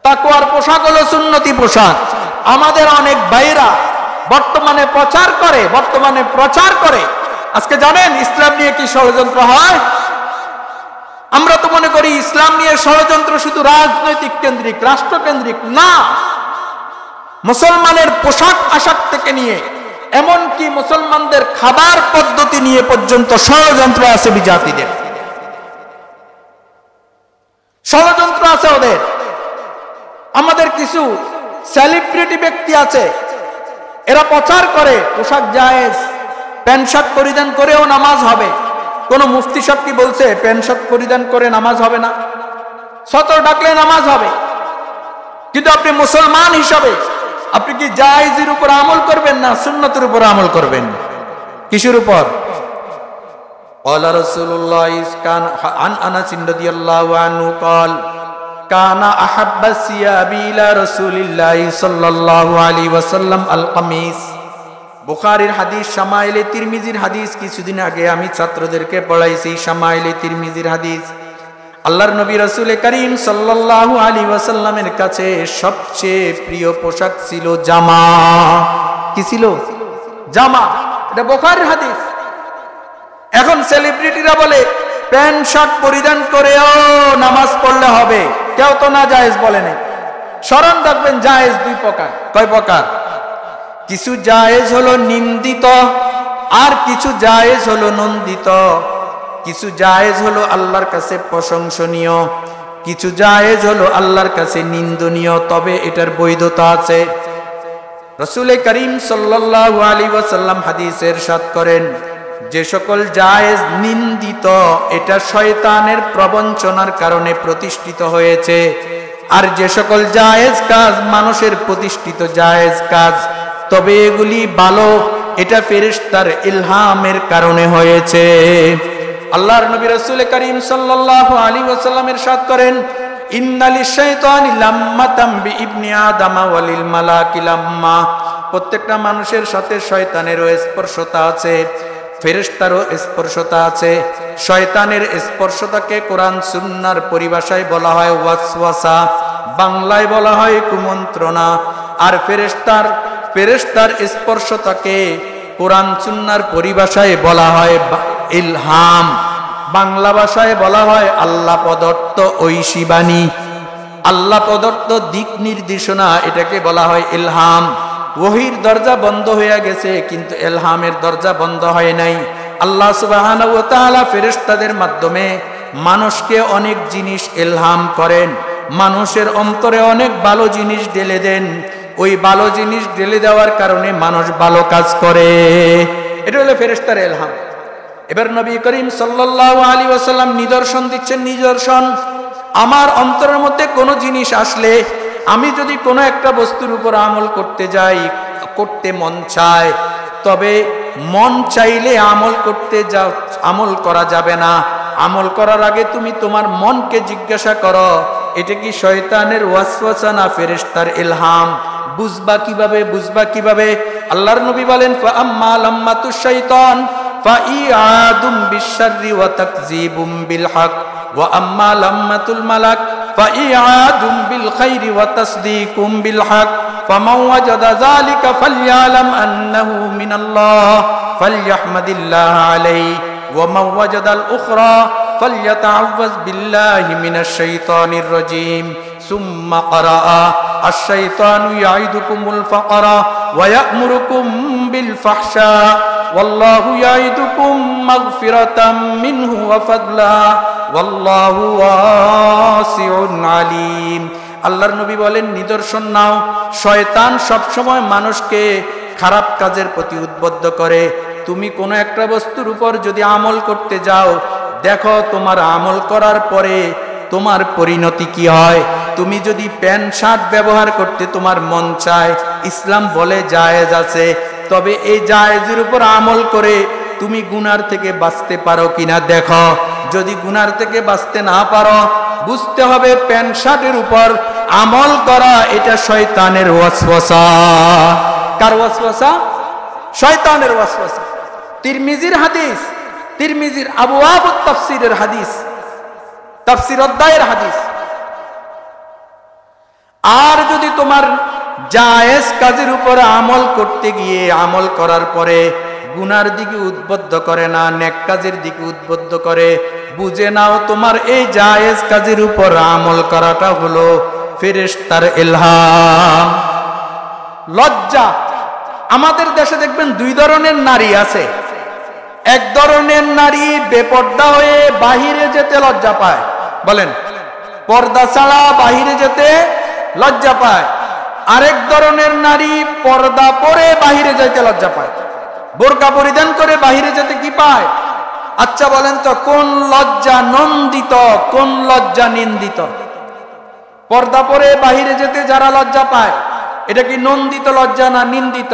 তাকওয়ার পোশাক হলো সুন্নতি পোশাক। আমাদের অনেক ভাইরা বর্তমানে প্রচার করে। আজকে জানেন ইসলাম নিয়ে কি ষড়যন্ত্র হয়? আমরা তো মনে করি ইসলাম নিয়ে ষড়যন্ত্র শুধু রাজনৈতিক কেন্দ্রিক, রাষ্ট্রকেন্দ্রিক না। মুসলমানের পোশাক আশাক থেকে নিয়ে এমনকি মুসলমানদের খাবার পদ্ধতি নিয়ে পর্যন্ত ষড়যন্ত্র আছে বিজাতিদের। ষড়যন্ত্র আছে ওদের। আমাদের কিছু সেলিব্রিটি ব্যক্তি আছে, এরা প্রচার করে পোশাক জায়েজ, প্যান্ট শার্ট পরিধান করেও নামাজ হবে। কোন মুফতি সাহেব কি বলছে প্যান্ট শার্ট পরিধান করে নামাজ হবে না? সতর ডাকলে নামাজ হবে। কিন্তু আপনি মুসলমান হিসাবে আপনি কি জায়েজের উপর আমল করবেন না সুন্নতের উপর আমল করবেন? কিসের উপর? ক্বালা রাসূলুল্লাহ আন আনাস রাদিয়াল্লাহু আনহু ক্বাল কানা আহাব্বা সিয়াবি ইলা রাসূলিল্লাহ সাল্লাল্লাহু আলাইহি ওয়াসাল্লাম আল কামিস। বুখারীর হাদিস, শামাইলে তিরমিজির হাদিস। কিছুদিন আগে আমি ছাত্রদেরকে পড়াইছি শামাইলে তিরমিজির হাদিস। আল্লাহর নবী রাসূল করিম সাল্লাল্লাহু আলাইহি ওয়াসাল্লামের কাছে সবচেয়ে প্রিয় পোশাক ছিল জামা। কি ছিল? জামা। এটা বুখারীর হাদিস। এখন সেলিব্রিটিরা বলে প্যান্ট শার্ট পরিধান করেও নামাজ পড়লে হবে। কেউ তো না জায়েজ বলে নাই। স্মরণ রাখবেন, জায়েজ দুই প্রকার। কয় প্রকার? কিছু জায়েজ হলো নিন্দিত, আর কিছু জায়েজ হলো নন্দিত। কিছু জায়েজ হলো আল্লাহর কাছে প্রশংসনীয়, কিছু জায়েজ হলো আল্লাহর কাছে নিন্দনীয়, তবে এটার বৈধতা আছে। রাসূল করিম সাল্লাল্লাহু আলাইহি ওয়াসাল্লাম হাদিসে ইরশাদ করেন, যে সকল জায়েজ নিন্দিত এটা শয়তানের প্রবঞ্চনার কারণে প্রতিষ্ঠিত হয়েছে, আর যে সকল জায়েজ কাজ মানুষের প্রতিষ্ঠিত জায়েজ কাজ, তবে এগুলি ভালো, এটা ফেরেশতার ইলহামের কারণে হয়েছে। আল্লাহর নবী রাসূল করিম সাল্লাল্লাহু আলাইহি ওয়াসাল্লাম ইরশাদ করেন, ইন্নালিশ শাইতানি লাম্মাতাম বিইবনি আদম ওয়ালিল মালাকি লাম্মা। প্রত্যেকটা মানুষের সাথে শয়তানেরও স্পর্শতা আছে, ফেরেশতারও স্পর্শতা আছে। শয়তানের স্পর্শতাকে কোরআন সুন্নাহর পরিভাষায় বলা হয় ওয়াসওয়াসা, বাংলায় বলা হয় কুমন্ত্রণা। আর ফেরেশতার স্পর্শতাকে কোরআন সুন্নাহর পরিভাষায় বলা হয় ইলহাম, বাংলা ভাষায় বলা হয় আল্লাহ প্রদত্ত ঐশী বাণী, আল্লাহ প্রদত্ত দিক নির্দেশনা, এটাকে বলা হয় ইলহাম। ওহীর দরজা বন্ধ হয়ে গেছে, কিন্তু ইলহামের দরজা বন্ধ হয় নাই। আল্লাহ সুবহানাহু ওয়া তাআলা ফেরেশতাদের মাধ্যমে মানুষকে অনেক জিনিস ইলহাম করেন, মানুষের অন্তরে অনেক ভালো জিনিস ঢেলে দেন। ওই ভালো জিনিস ঢেলে দেওয়ার কারণে মানুষ ভালো কাজ করে। এটা হলো ফেরেশতার ইলহাম। এবার নবী করিম সাল্লাল্লাহু আলাইহি ওয়াসাল্লাম নিদর্শন দিচ্ছেন, নিদর্শন আমার অন্তরের মধ্যে কোনো জিনিস আসলে, আমি যদি কোনো একটা বস্তুর উপর আমল করতে যাই, করতে মন চায়, তবে মন চাইলে আমল করতে যাও, আমল করা যাবে না। আমল করার আগে তুমি তোমার মনকে জিজ্ঞাসা করো, এটা কি শয়তানের ওয়াসওয়াসা না ফেরেশতার ইলহাম? বুঝবা কিভাবে, বুঝবা কিভাবে? আল্লাহর নবী বলেন, ফা আম্মা লাম্মাতুশ শাইতান ফাইআদুম বিশশাররি ওয়া তাকযিবুম বিল হক ওয়া আম্মা লাম্মাতুল মালাক ফাইআদুম বিল খাইরি ওয়া তাসদীকুম বিল হক ফামান ওয়াজাদা যালিকা ফালইআলাম আন্নাহু মিনাল্লাহ ফালইহমাদিল্লাহ আলাইহি ওয়া মান ওয়াজাদাল উখরা ফালইয়াতাআওয়াজ বিল্লাহি মিনাশ শাইতানির রাজীম। সুম্মা ক্বারাআ আশ-শাইতানু ইয়াইদুকুমুল ফাকরা ওয়া ইয়া'মুরুকুম বিল ফাহশা ওয়াল্লাহু ইয়াইদুকুম মাগফিরাতাম মিনহু ওয়া ফাদলা ওয়াল্লাহু ওয়াসিউন আলীম। আল্লাহর নবী বলেন, নিদর্শন নাও, শয়তান সবসময় মানুষকে খারাপ কাজের প্রতি উদ্বুদ্ধ করে। তুমি কোনো একটা বস্তুর উপর যদি আমল করতে যাও, দেখো তোমার আমল করার পরে তোমার পরিণতি কি হয়। তুমি যদি প্যান্ট শার্ট ব্যবহার করতে তোমার মন চায়, ইসলাম বলে জায়েজ আছে, তবে এই জায়েজের উপর আমল করে তুমি গুনার থেকে বাঁচতে পারো কিনা দেখো। যদি গুনার থেকে বাঁচতে না পারো, বুঝতে হবে প্যান্ট শার্টের উপর আমল করা এটা শয়তানের ওয়াসওয়াসা। কার ওয়াসওয়াসা? শয়তানের ওয়াসওয়াসা। তিরমিজির হাদিস, তিরমিজির আবওয়াবুত তাফসীরের হাদিস, তাফসীর অধ্যায়ের হাদিস। আর যদি তোমার জায়েজ কাজের উপর আমল করতে গিয়ে আমল করার পরে গুনার দিকে উদ্বুদ্ধ করে না, নেক কাজের দিকে উদ্বুদ্ধ করে, বুঝে নাও তোমার এই জায়েজ কাজের উপর আমল করাটা হলো ফেরেশতার ইলহাম। লজ্জা, আমাদের দেশে দেখবেন দুই ধরনের নারী আছে। এক ধরনের নারী বেপর্দা হয়ে বাহিরে যেতে লজ্জা পায়, বলেন পর্দা ছাড়া বাহিরে যেতে লজ্জা পায়। আরেক ধরনের নারী পর্দা পরে বাহিরে যেতে লজ্জা পায়, বোরকা পরিধান করে বাহিরে যেতে কি পায়? আচ্ছা বলেন তো, কোন লজ্জা নন্দিত, কোন লজ্জা নিন্দিত? পর্দা পরে বাহিরে যেতে যারা লজ্জা পায়, এটা কি নন্দিত লজ্জা না নিন্দিত?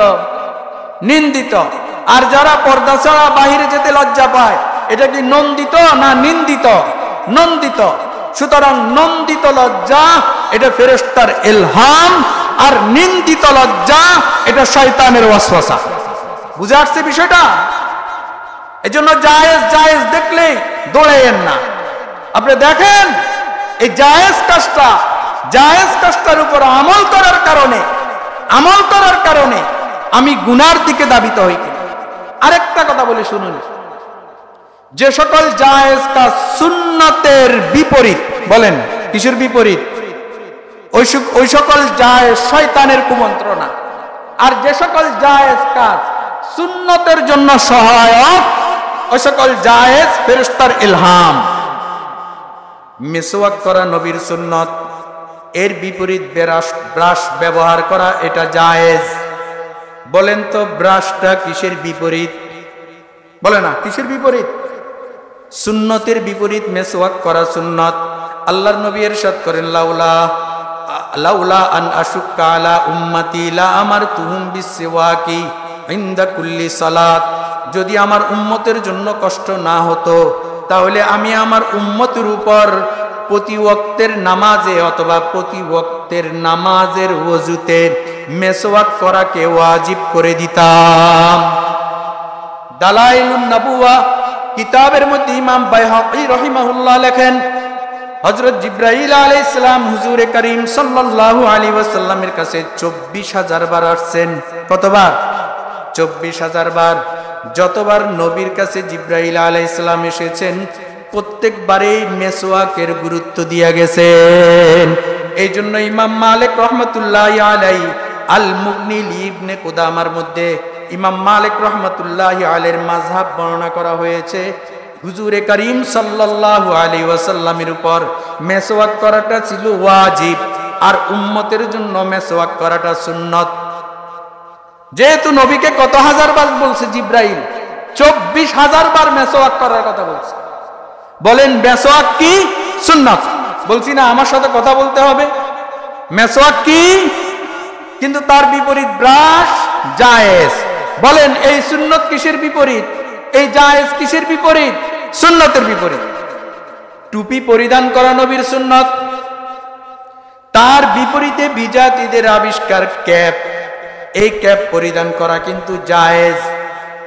নিন্দিত। আর যারা পর্দা ছাড়া বাহিরে যেতে লজ্জা পায়, এটা কি নন্দিত না নিন্দিত? নন্দিত। সুতরাং নন্দিত লজ্জা এটা ফেরেশতার ইলহাম, আর নিন্দিত লজ্জা এটা শয়তানের ওয়াসওয়াসা। বুঝে আসছে বিষয়টা? এজন্য জায়েজ জায়েজ দেখলে দৌড়াইয়েন না। আপনি দেখেন এই জায়েজ কাজটা, জায়েজ কাজটার উপর আমল করার কারণে আমি গুনার দিকে ধাবিত হই কিনা। আরেকটা কথা বলি শুনুন, যে সকল জায়েজ কাজ সুন্নতের বিপরীত, বলেন কিসের বিপরীত? ওই সকল জায়েজ শয়তানের কুমন্ত্রণা। আর যে সকল জায়েজ কাজ সুন্নতের জন্য সহায়ক, ওই সকল জায়েজ ফেরেশতার ইলহাম। মিসওয়াক করা নবীর সুন্নত, এর বিপরীত ব্রাশ ব্যবহার করা এটা জায়েজ। বলেন তো ব্রাশটা কিসের বিপরীত? বলে না, কিসের বিপরীত? সুন্নতের বিপরীত মিসওয়াক করা সুন্নত। আল্লাহর নবী ইরশাদ করেন, লাউলা আন আশুক্কা আলা উম্মতি লা আমারতুহুম বিসওয়াকি ইনদা কুল্লি সালাত। যদি আমার উম্মতের জন্য কষ্ট না হতো, তাহলে আমি আমার উম্মতের উপর প্রতি ওয়াক্তের নামাজে অথবা প্রতি ওয়াক্তের নামাজের ওযুতে মিসওয়াক করাকে ওয়াজিব করে দিতাম। দালাইলুন নবুওয়া কিতাবের মধ্যে ইমাম বাইহাকী রাহিমাহুল্লাহ লেখেন, হযরত জিবরাইল আলাইহিস সালাম হুজুরে করিম সাল্লাল্লাহু আলাইহি ওয়াসাল্লামের কাছে 24,000 বার আসছেন। কতবার? 24,000 বার। যতবার নবীর কাছে জিব্রাইল আলাইহিস সালাম এসেছেন প্রত্যেকবারেই মেসওয়াকের গুরুত্ব দিয়া গেছেন। এই জন্য ইমাম মালিক রহমতুল্লাহি আলাইহি আল মুগনি ইবনে কুদামার মধ্যে ইমাম মালিক রহমতুল্লাহি আলাইহির মাযহাব বর্ণনা করা হয়েছে। হুজুরে করিম সাল্লাল্লাহু আলাইহি ওয়াসাল্লামের উপর মেসওয়াক করাটা ছিল ওয়াজিব, আর উম্মতের জন্য মেসওয়াক করাটা সুন্নত। যেহেতু নবীকে কত হাজার বার বলছে জিব্রাইল? 24,000 বার মেসওয়াক করার কথা বলছে। বলেন মেসওয়াক কি? সুন্নাত। বলছি না আমার সাথে কথা বলতে হবে? মেসওয়াক কি? কিন্তু তার বিপরীত ব্রাশ জায়েজ। বলেন এই সুন্নত কিসের বিপরীত? এই জায়েজ কিসের বিপরীত? সুন্নতের বিপরীত। টুপি পরিধান করা নবীর সুন্নত, তার বিপরীতে বিজাতিদের আবিষ্কার ক্যাপ, এই ক্যাপ পরিধান করা কিন্তু জায়েজ।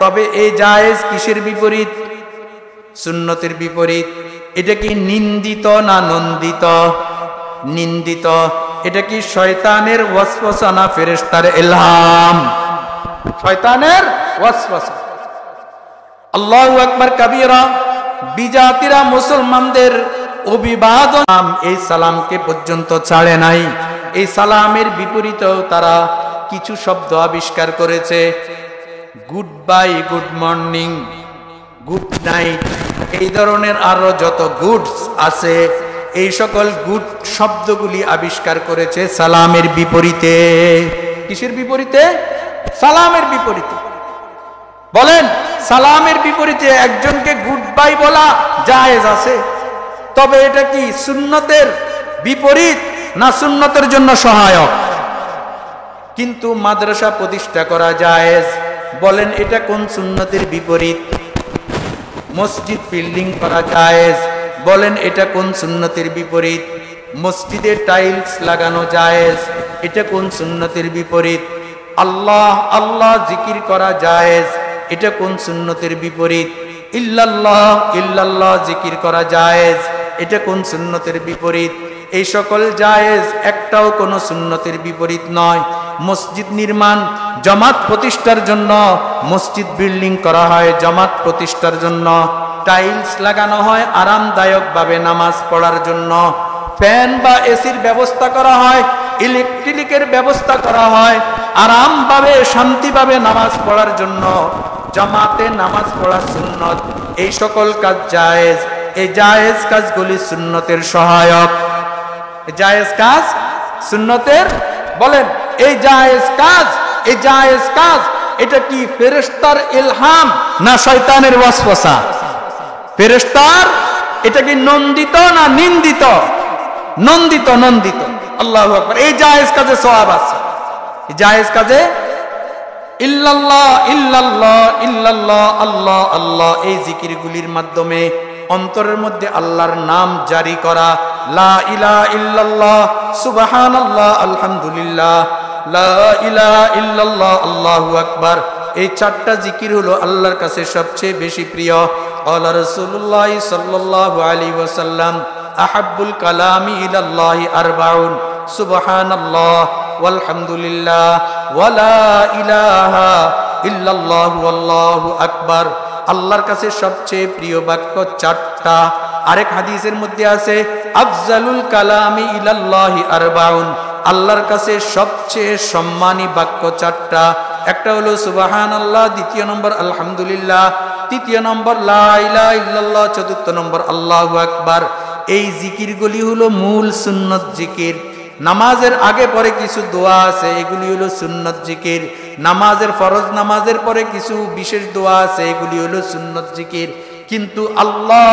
তবে এই জায়েজ কিসের বিপরীত? সুন্নতের বিপরীত। এটা কি নিন্দিত না নন্দিত? নিন্দিত। এটা কি শয়তানের ওয়াসওয়াসা না ফেরেশতার ইলহাম? শয়তানের ওয়াসওয়াসা। আল্লাহু আকবার কাবীরা। বিজাতিরা মুসলমানদের অভিবাদন এই সালামকে পর্যন্ত ছাড়ে নাই। এই সালামের বিপরীতেও তারা কিছু শব্দ আবিষ্কার করেছে। Good bye, good morning, good night, এই ধরনের আরো যত গুডস আছে এই সকল গুড শব্দগুলি আবিষ্কার করেছে সালামের বিপরীতে। কিসের বিপরীতে? সালামের বিপরীতে। বলেন সালামের বিপরীতে একজনকে গুড বাই বলা জায়েজ আছে, তবে এটা কি সুন্নতের বিপরীত না সুন্নতের জন্য সহায়ক? কিন্তু মাদ্রাসা প্রতিষ্ঠা করা জায়েজ। বলেন এটা কোন সুন্নতের বিপরীত? মসজিদ বিল্ডিং করা জায়েজ। বলেন এটা কোন সুন্নতের বিপরীত? মসজিদে টাইলস লাগানো জায়েজ। এটা কোন সুন্নতের বিপরীত? আল্লাহ আল্লাহ জিকির করা জায়েজ। এটা কোন সুন্নতের বিপরীত? ইল্লাল্লাহ ইল্লাল্লাহ জিকির করা জায়েজ। এটা কোন সুন্নতের বিপরীত? এই সকল জায়েজ, একটাও কোন সুন্নতের বিপরীত নয়। মসজিদ নির্মাণ জামাত প্রতিষ্ঠার জন্য, মসজিদ বিল্ডিং করা হয় জামাত প্রতিষ্ঠার জন্য, টাইলস লাগানো হয় আরামদায়ক ভাবে নামাজ পড়ার জন্য, ফ্যান বা এসির ব্যবস্থা করা হয়, ইলেকট্রিকের ব্যবস্থা করা হয় আরামভাবে শান্তিভাবে নামাজ পড়ার জন্য। জামাতে নামাজ পড়া সুন্নত। এই সকল কাজ জায়েজ। এই জায়েজ কাজগুলি সুন্নতের সহায়ক। জায়েজ কাজ সুন্নতের। বলেন এই জায়েজ কাজ, এই জায়েজ কাজ এটা কি ফেরেশতার ইলহাম না শয়তানের ওয়াসওয়াসা? ফেরেশতার। এটা কি নন্দিত না নিন্দিত? নন্দিত, নন্দিত। আল্লাহু আকবার। এই জায়েজ কাজে সওয়াব আছে। এই জায়েজ কাজে ইল্লাল্লাহ ইল্লাল্লাহ ইল্লাল্লাহ আল্লাহ আল্লাহ এই জিকিরগুলির মাধ্যমে অন্তরের মধ্যে আল্লাহর নাম জারি করা। লা ইলাহা ইল্লাল্লাহ সুবহানাল্লাহ আলহামদুলিল্লাহ লা ইলাহা ইল্লাল্লাহ আল্লাহু আকবার। এই চারটা জিকির হলো আল্লাহর কাছে সবচেয়ে বেশি প্রিয়। ক্বালা রাসূলুল্লাহ সাল্লাল্লাহু আলাইহি ওয়াসাল্লাম আহাব্বুল কালামি ইলাল্লাহি আরবাউন সুবহানাল্লাহ ওয়ালহামদুলিল্লাহ ওয়া লা ইলাহা ইল্লাল্লাহু আল্লাহু আকবার। আল্লাহর কাছে সবচেয়ে প্রিয় বাক্য চারটা। আরেক হাদিসের মধ্যে আছে আফজালুল কালামি ইলাল্লাহি আরবাউন। আল্লাহর কাছে সবচেয়ে সম্মানী বাক্য চারটা। একটা হলো সুবহানাল্লাহ, দ্বিতীয় নম্বর আলহামদুলিল্লাহ, তৃতীয় নম্বর লা ইলাহা ইল্লাল্লাহ, চতুর্থ নম্বর আল্লাহু আকবার। এই জিকিরগুলি হলো মূল সুন্নত জিকির। নামাজের আগে পরে কিছু দোয়া আছে, এগুলি হলো সুন্নত জিকির। নামাজের ফরজ নামাজের পরে কিছু বিশেষ দোয়া আছে, এগুলি হলো সুন্নত জিকির। কিন্তু আল্লাহ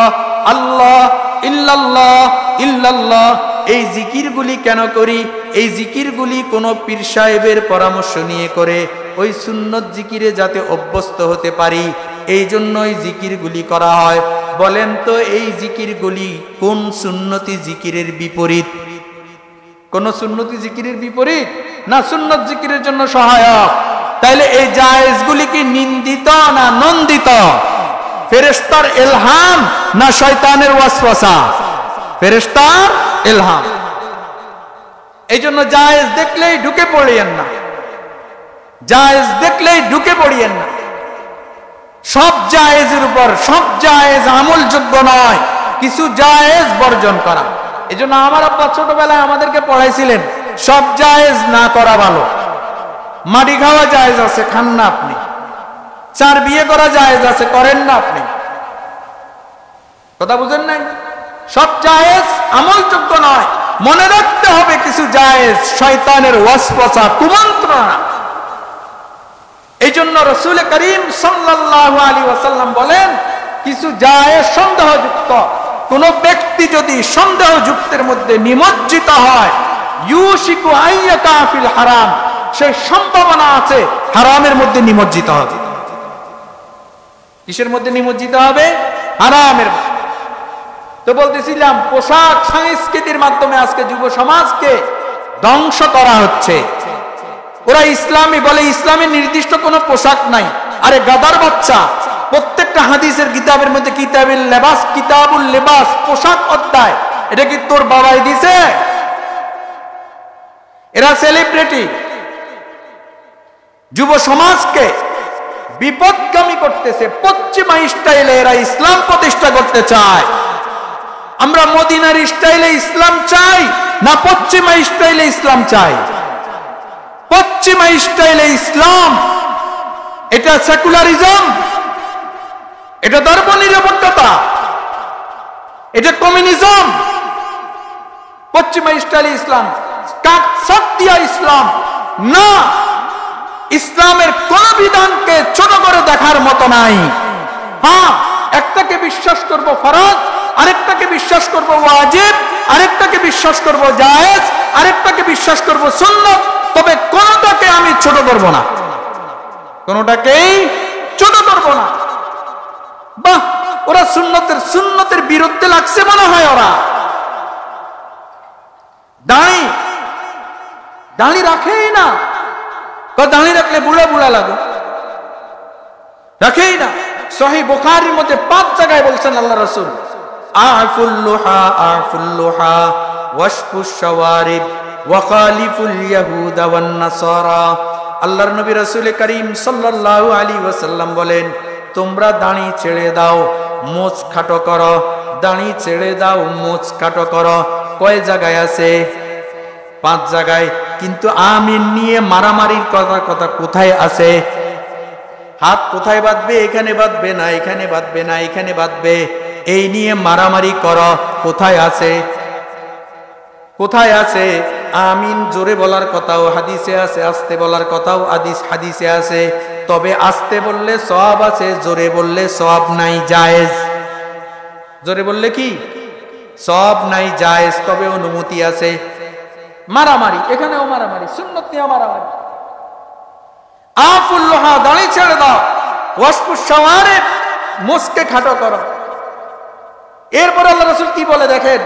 আল্লাহ ইল্লাল্লাহ ইল্লাল্লাহ এই জিকিরগুলি কেন করি? এই জিকিরগুলি কোনো পীর সাহেবের পরামর্শ নিয়ে করে ওই সুন্নত জিকিরে যাতে অভ্যস্ত হতে পারি, এই জন্যই জিকিরগুলি করা হয়। বলেন তো এই জিকিরগুলি কোন সুন্নতি জিকিরের বিপরীত? কোন সুন্নতি জিকিরের বিপরীত না সুন্নত জিকিরের জন্য সহায়ক? তাইলে এই জায়েজগুলি কি নিন্দিত না নন্দিত? ফেরেশতার ইলহাম না শয়তানের ওয়াসওয়াসা? ফেরেশতার ইলহাম। এই জন্য জায়েজ দেখলেই ঢুকে পড়েন না। জায়েজ দেখলেই ঢুকে পড়িয়েন না। সব জায়েজের উপর, সব জায়েজ আমলযোগ্য নয়, কিছু জায়েজ বর্জন করা। এই জন্য আমার আব্বা ছোটবেলায় আমাদেরকে পড়াইছিলেন সব জায়েজ না করা ভালো। মাটি খাওয়া জায়েজ আছে, খান না আপনি। চার বিয়ে করা জায়েজ আছে, করেন না আপনি। কথা বুঝেন নাই? সব জায়েজ আমলযোগ্য নয়। মনে রাখতে হবে কিছু জায়েজ শয়তানের ওয়াসওয়াসা, কুমন্ত্রণা। এই জন্য রাসূল করিম সাল্লাল্লাহু আলাইহি ওয়াসাল্লাম বলেন কিছু জায়েজ সন্দেহযুক্ত। কোন ব্যক্তি যদি সন্দেহযুক্তের মধ্যে নিমজ্জিত হয়, ইউশিকু আইয়াকা ফিল হারাম, সেই সম্ভাবনা আছে হারামের মধ্যে নিমজ্জিত হবে। কিসের মধ্যে নিমজ্জিত হবে? হারামের। তো বলতেছিলাম পোশাক সংস্কৃতির মাধ্যমে আজকে যুব সমাজকে ধ্বংস করা হচ্ছে। ওরা ইসলামী বলে, ইসলামের নির্দিষ্ট কোনো পোশাক নাই। আরে গাদার বাচ্চা, প্রত্যেকটা হাদিসের কিতাবের মধ্যে কিতাবুল লিবাস, কিতাবুল লিবাস পোশাক অধ্যায়, এটা কি তোর বাবাই দিছে? এরা সেলিব্রিটি যুব সমাজকে বিপদগামী করতেছে। পশ্চিমা স্টাইলে এরা ইসলাম প্রতিষ্ঠা করতে চায়। আমরা মদিনার স্টাইলে ইসলাম চাই না পশ্চিমা স্টাইলে ইসলাম চাই? পশ্চিমা স্টাইলে ইসলাম এটা সেকুলারিজম, এটা ধর্ম নিরপেক্ষতা, এটা কমিউনিজম। পশ্চিমা স্টাইলে ইসলাম সত্যিয়া ইসলাম না। ইসলামের কোন বিধানকে ছোট করে দেখার মতো নাই। হ্যাঁ, একটাকে বিশ্বাস করব ফরজ, আরেকটাকে বিশ্বাস করব ওয়াজিব, আরেকটাকে বিশ্বাস করব জায়েজ, আরেকটাকে বিশ্বাস করব সুন্নাত। তবে কোনটাকে আমি ছোট করব না, কোনটাকেই ছোট করব না। বাহ, ওরা সুন্নতের বিরুদ্ধে লাগছে মনে হয়। ওরা দাঁড়ি রাখেই না। দাঁড়ি রাখলে বুড়া বুড়া লাগে, রাখেই না। সহিহ বুখারীর মধ্যে 5 জায়গায় বলছেন আল্লাহ রাসূল, আফুল লুহা আফুল লুহা ওয়াশফুশ শাওয়ারিব ওয়া খালিফুল ইয়াহুদা ওয়ান নাসারা। আল্লাহর নবী রাসূল করিম সাল্লাল্লাহু আলাইহি ওয়াসাল্লাম বলেন, তোমরা দাড়ি ছেড়ে দাও, মোচ খাটো করো। দাড়ি ছেড়ে দাও, মোচ খাটো করো। কয় জায়গায় আছে? 5 জায়গায়। কিন্তু আমিন নিয়ে মারামারির কথা কোথায় আছে? হাত কোথায় বাঁধবে? এখানে বাঁধবে না, এখানে বাঁধবে না, এখানে বাঁধবে। এই নিয়ে মারামারি করো, কোথায় আছে? কোথায় আছে? আমিন জোরে বলার কথাও হাদিসে আছে, আস্তে বলার কথাও হাদিসে আছে। তবে আস্তে বললে সওয়াব আছে, জোরে বললে সওয়াব নাই, জায়েজ। জোরে বললে কি সওয়াব নাই, জায়েজ, তবে অনুমতি আছে। মারামারি, এখানেও মারামারি, সুন্নত নিয়ে মারামারি। আফুল লুহা, দাড়ি ছেড়ে দাও। ওয়াশফুশ শাওয়ারিব, মুসকে খাটো করো। এরপর আল্লাহ রাসূল কি বলে দেখেন,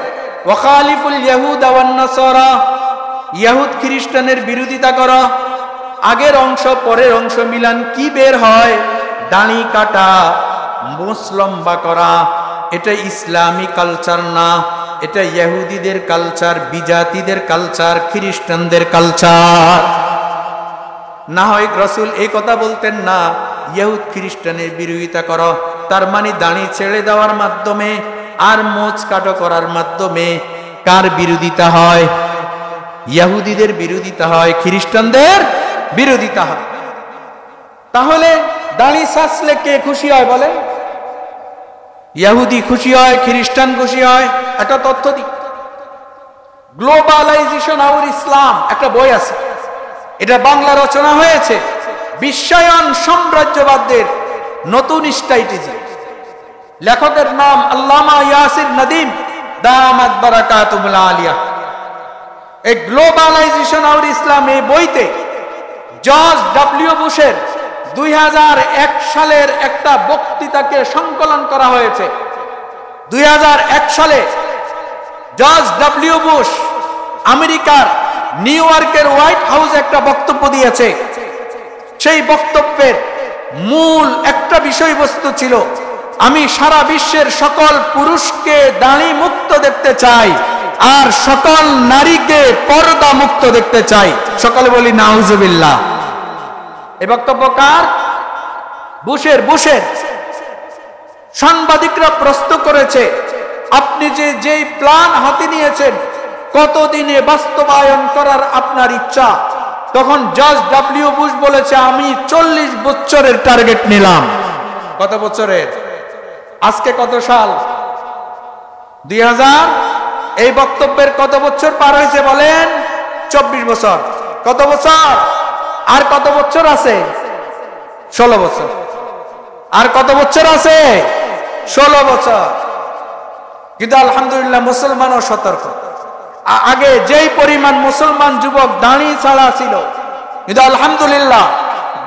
ওয়া খালিফুল ইয়াহুদা ওয়ান নাসারা, ইহুদ খ্রিস্টানের বিরোধিতা করো। আগের অংশ পরের অংশ মিলান, কি বের হয়? দাড়ি কাটা, মুছ লম্বা করা। এটা ইসলামী কালচার না, এটা ইহুদিদের কালচার, বিজাতিদের কালচার, খ্রিস্টানদের কালচার। না হয় রাসূল এই কথা বলতেন না, ইহুদ খ্রিস্টানের বিরোধিতা করো, তার মানে দাড়ি ছেড়ে দেওয়ার মাধ্যমে আর মোচ কাটো করার মাধ্যমে কার বিরোধিতা হয়? ইহুদিদের বিরোধিতা হয়, খ্রিস্টানদের বিরোধিতা হয়। তাহলে দাড়ি ছাঁচলে কে খুশি হয় বলেন? ইহুদি খুশি হয়, খ্রিস্টান খুশি হয়। একটা তথ্য দিই, গ্লোবালাইজেশন আওয়ার ইসলাম একটা বই আছে, এটা বাংলা রচনা হয়েছে। বিশ্বায়ন সাম্রাজ্যবাদের নতুন স্ট্র্যাটেজি। লেখকের নাম আল্লামা ইয়াসির নদীম দামাত বারাকাতুহুল আলিয়া। এই গ্লোবালাইজেশন আওয়ার ইসলাম এই বইতে জর্জ ডব্লিউ বুশের 2001 সালের একটা বক্তৃতাকে সংকলন করা হয়েছে। 2001 সালে জর্জ ডব্লিউ বুশ আমেরিকার নিউ ইয়র্কের হোয়াইট হাউসে একটা বক্তব্য দিয়েছে। সেই বক্তব্যের মূল একটা বিষয়বস্তু ছিল, আমি সারা বিশ্বের সকল পুরুষকে দাড়ি মুক্ত দেখতে চাই আর সকল নারীকে পর্দা মুক্ত দেখতে চাই। সকলে বলি নাউজুবিল্লাহ। এই বক্তব্য কার? বুশের। সাংবাদিকরা প্রশ্ন করেছে, আপনি যেই প্ল্যান হাতে নিয়েছেন কতদিনে বাস্তবায়ন করার আপনার ইচ্ছা? তখন জর্জ ডব্লিউ বুশ বলেছে, আমি 40 বছরের টার্গেট নিলাম। কত বছরের? আজকে কত সাল? 2000। এই বক্তব্যের কত বছর পার হয়েছে বলেন? 24 বছর। কত বছর? আর কত বছর আছে? 16 বছর। আর কত বছর আছে? 16 বছর। কিন্তু আলহামদুলিল্লাহ মুসলমানও সতর্ক। আগে যেই পরিমাণ মুসলমান যুবক দাঁড়ি ছাড়া ছিল, কিন্তু আলহামদুলিল্লাহ